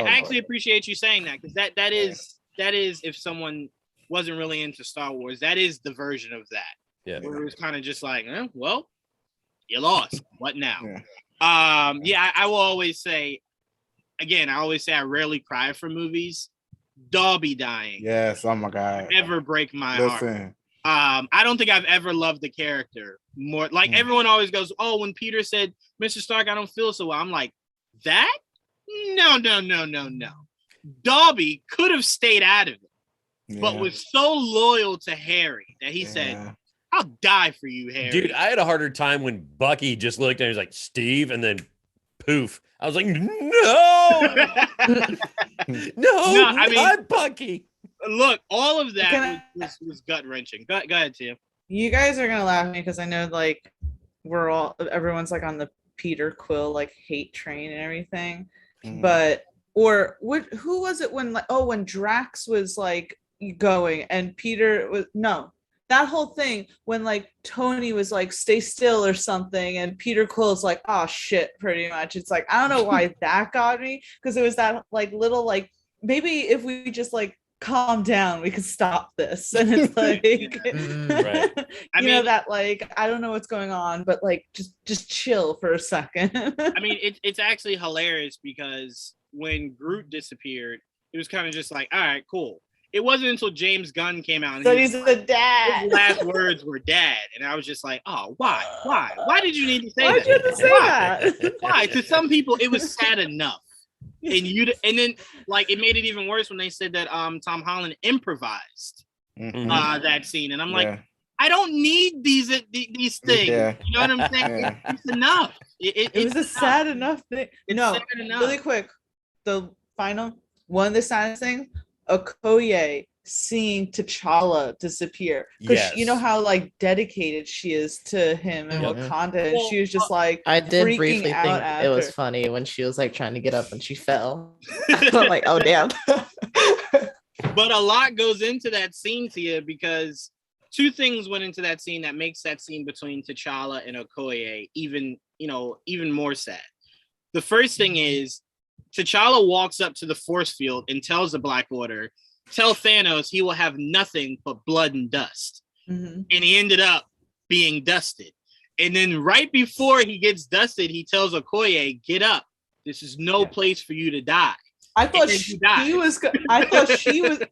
Speaker 2: actually appreciate you saying that, because that is if someone wasn't really into Star Wars, that is the version of that.
Speaker 6: Yeah.
Speaker 2: Where it was kind of just like, well, you lost. What now?
Speaker 1: Yeah.
Speaker 2: I will always say, again, I always say I rarely cry for movies. Dobby dying.
Speaker 1: Yes. Oh my God.
Speaker 2: Ever break my heart. I don't think I've ever loved the character more. Like everyone always goes, oh, when Peter said, Mr. Stark, I don't feel so well. I'm like, that? No. Dobby could have stayed out of it, but was so loyal to Harry that he said, I'll die for you, Harry.
Speaker 6: Dude, I had a harder time when Bucky just looked and he was like, Steve, and then poof. I was like, no, I mean, not Bucky.
Speaker 2: Look, all of that was gut wrenching. Go ahead, Tia.
Speaker 4: You guys are gonna laugh at me because I know like everyone's like on the Peter Quill like hate train and everything, but who was it when when Drax was like going and Peter was that whole thing when like Tony was like stay still or something and Peter Quill's like oh shit pretty much. It's like I don't know why that got me because it was that like little like maybe if we just like calm down we could stop this and it's like
Speaker 6: right.
Speaker 4: I mean that like I don't know what's going on but like just chill for a second.
Speaker 2: I mean it's actually hilarious because when Groot disappeared it was kind of just like all right cool. It wasn't until James Gunn came out and
Speaker 4: so he's the dad.
Speaker 2: His last words were dad and I was just like oh why did you need to say
Speaker 4: Why'd
Speaker 2: that?
Speaker 4: you have to say that?
Speaker 2: Why? To some people it was sad enough. And then like it made it even worse when they said that Tom Holland improvised that scene, and I'm like, I don't need these things.
Speaker 1: Yeah.
Speaker 2: You know what I'm saying?
Speaker 1: Yeah.
Speaker 2: It's enough.
Speaker 4: It was sad enough thing.
Speaker 2: Sad enough.
Speaker 4: Really quick, the final one of the saddest things, Okoye seeing T'Challa disappear because you know how like dedicated she is to him and Wakanda, and she was just like
Speaker 3: I did briefly think
Speaker 4: after.
Speaker 3: it was funny when she was like trying to get up and she fell. I'm like, oh damn.
Speaker 2: But a lot goes into that scene, Tia, because two things went into that scene that makes that scene between T'Challa and Okoye even more sad. The first thing is T'Challa walks up to the force field and tells the Black Order, tell Thanos he will have nothing but blood and dust. And he ended up being dusted. And then right before he gets dusted, he tells Okoye, get up. This is no place for you to die.
Speaker 4: I thought she was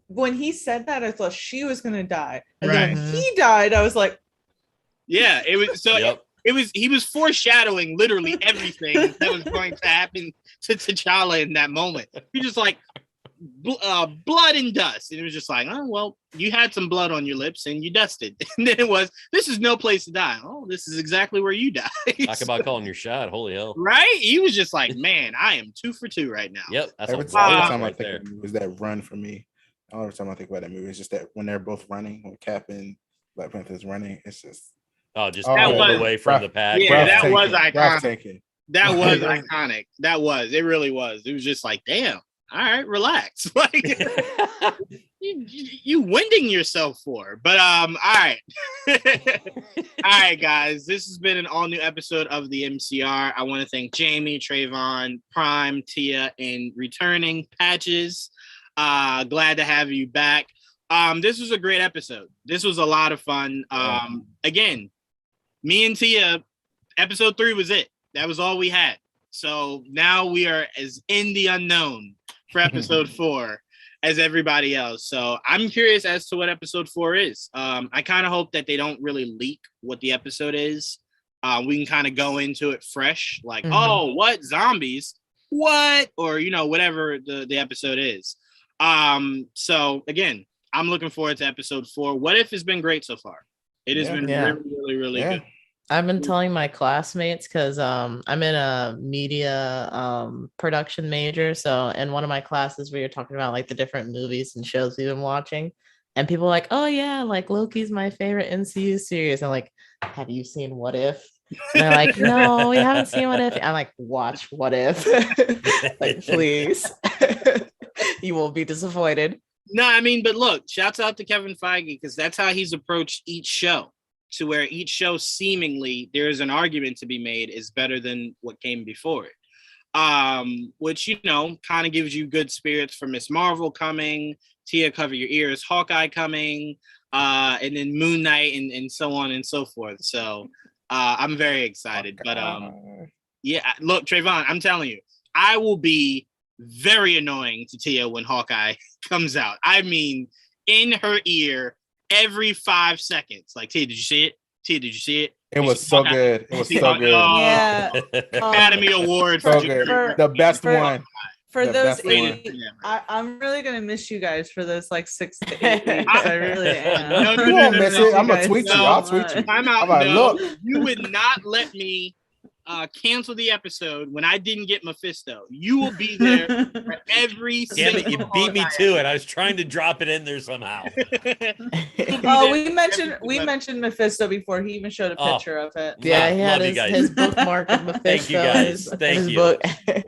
Speaker 4: when he said that, I thought she was going to die. And then when he died, I was like,
Speaker 2: yeah, it was so he was foreshadowing literally everything that was going to happen to T'Challa in that moment. He just like blood and dust, and it was just like, oh well, you had some blood on your lips and you dusted. And then it was, this is no place to die. Oh, this is exactly where you die.
Speaker 6: Talk about calling your shot. Holy hell!
Speaker 2: Right? He was just like, man, I am 2 for 2 right now.
Speaker 6: Yep. That's
Speaker 1: every time I think
Speaker 6: there.
Speaker 1: of the movie is that run for me. Every time I think about that movie, it's just that when they're both running, when Cap and Black Panther's running, it's just
Speaker 6: away from the pack.
Speaker 2: Yeah, that was iconic. That was
Speaker 1: Yeah.
Speaker 2: iconic. That was. It really was. It was just like, damn. All right, relax. Like you winding yourself for. But all right. All right, guys. This has been an all-new episode of the MCR. I want to thank Jamie, Trayvon, Prime, Tia, and returning Patches. Glad to have you back. This was a great episode. This was a lot of fun. Again, me and Tia, episode 3 was it. That was all we had. So now we are as in the unknown for episode 4 as everybody else. So I'm curious as to what episode 4 is. I kind of hope that they don't really leak what the episode is. We can kind of go into it fresh, like, oh, what? Zombies? What? Or, whatever the episode is. So again, I'm looking forward to episode 4. What If has been great so far. It has been really, really, really good.
Speaker 3: I've been telling my classmates because I'm in a media production major. So in one of my classes, we were talking about like the different movies and shows we've been watching. And people are like, oh yeah, like Loki's my favorite MCU series. I'm like, have you seen What If? And they're like, no, we haven't seen What If. I'm like, watch What If. Like, please. You won't be disappointed.
Speaker 2: No, I mean, but look, shouts out to Kevin Feige because that's how he's approached each show. To where each show seemingly there is an argument to be made is better than what came before it. Which, kind of gives you good spirits for Miss Marvel coming, Tia, cover your ears, Hawkeye coming, and then Moon Knight and so on and so forth. So I'm very excited. But yeah, look, Trayvon, I'm telling you, I will be very annoying to Tia when Hawkeye comes out. I mean, in her ear every 5 seconds. Like, Tia, did you see it? Tia, did you see it?
Speaker 1: It was so good. It was so good.
Speaker 4: Yeah.
Speaker 2: Academy Award
Speaker 1: So
Speaker 2: for
Speaker 1: good. The best one.
Speaker 4: For
Speaker 1: The
Speaker 4: those
Speaker 1: best one.
Speaker 4: 8, I'm really gonna miss you guys for those like 6 to 8 weeks. I really am.
Speaker 2: No,
Speaker 1: You won't miss it. I'm
Speaker 4: You
Speaker 1: gonna
Speaker 4: guys
Speaker 1: tweet you.
Speaker 4: so
Speaker 1: I'll tweet you.
Speaker 4: much.
Speaker 2: I'm out.
Speaker 1: I'm like,
Speaker 2: No,
Speaker 1: look.
Speaker 2: you would not let me cancel the episode when I didn't get Mephisto. You will be there for every
Speaker 6: Damn it, you
Speaker 2: single
Speaker 6: beat me
Speaker 2: Hawkeye
Speaker 6: to it. I was trying to drop it in there somehow.
Speaker 4: Oh, we mentioned Mephisto before. He even showed a picture of it.
Speaker 3: Yeah, he had
Speaker 6: love you guys.
Speaker 3: his bookmark of Mephisto.
Speaker 6: Thank you guys.
Speaker 3: in
Speaker 6: Thank
Speaker 3: his
Speaker 6: you.
Speaker 3: book.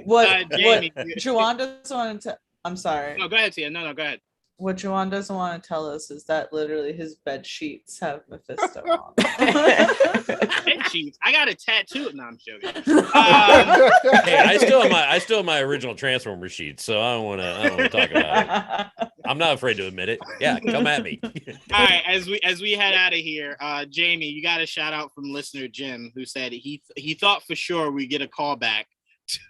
Speaker 4: What
Speaker 2: Jamie,
Speaker 4: Juwan doesn't want to I'm sorry.
Speaker 2: No, go ahead, Tia. No, go ahead.
Speaker 4: What Juwan doesn't want to tell us is that literally his bed sheets have Mephisto on.
Speaker 2: Head sheets. I got a tattoo. No, I'm joking.
Speaker 6: Hey, I still have my original Transformer sheet, so I don't want to talk about it. I'm not afraid to admit it. Yeah, come at me.
Speaker 2: All right, as we head out of here, Jamie, you got a shout out from listener Jim, who said he thought for sure we get a call back.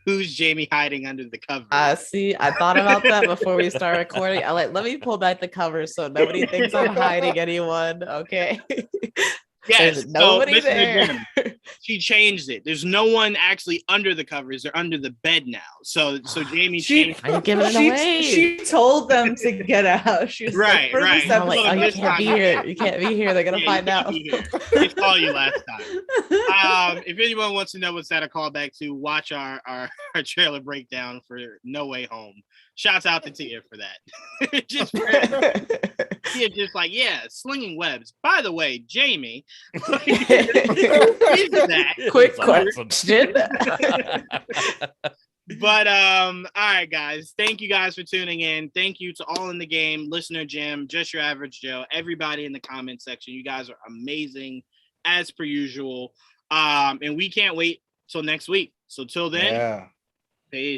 Speaker 2: Who's Jamie hiding under the cover?
Speaker 3: See, I thought about that before we start recording. I let me pull back the cover so nobody thinks I'm hiding anyone. Okay.
Speaker 2: Yes,
Speaker 3: There's nobody there.
Speaker 2: Jim, she changed it. There's no one actually under the covers. They're under the bed now. So Jamie changed.
Speaker 3: I'm giving it away.
Speaker 4: She told them to get out. She was
Speaker 2: Right.
Speaker 3: I'm like, oh, you
Speaker 2: this
Speaker 3: can't be
Speaker 2: time-
Speaker 3: here. You can't be here. They're gonna find out.
Speaker 2: They call you last time. If anyone wants to know what's that a callback to, watch our trailer breakdown for No Way Home. Shouts out to Tia for that. Tia just like, yeah, slinging webs. By the way, Jamie, who is that?
Speaker 3: Quick
Speaker 6: That's awesome.
Speaker 3: question.
Speaker 2: But all right, guys. Thank you guys for tuning in. Thank you to all in the game, listener Jim, Just Your Average Joe, everybody in the comment section. You guys are amazing as per usual. And we can't wait till next week. So till then,
Speaker 1: Yeah.
Speaker 2: peace.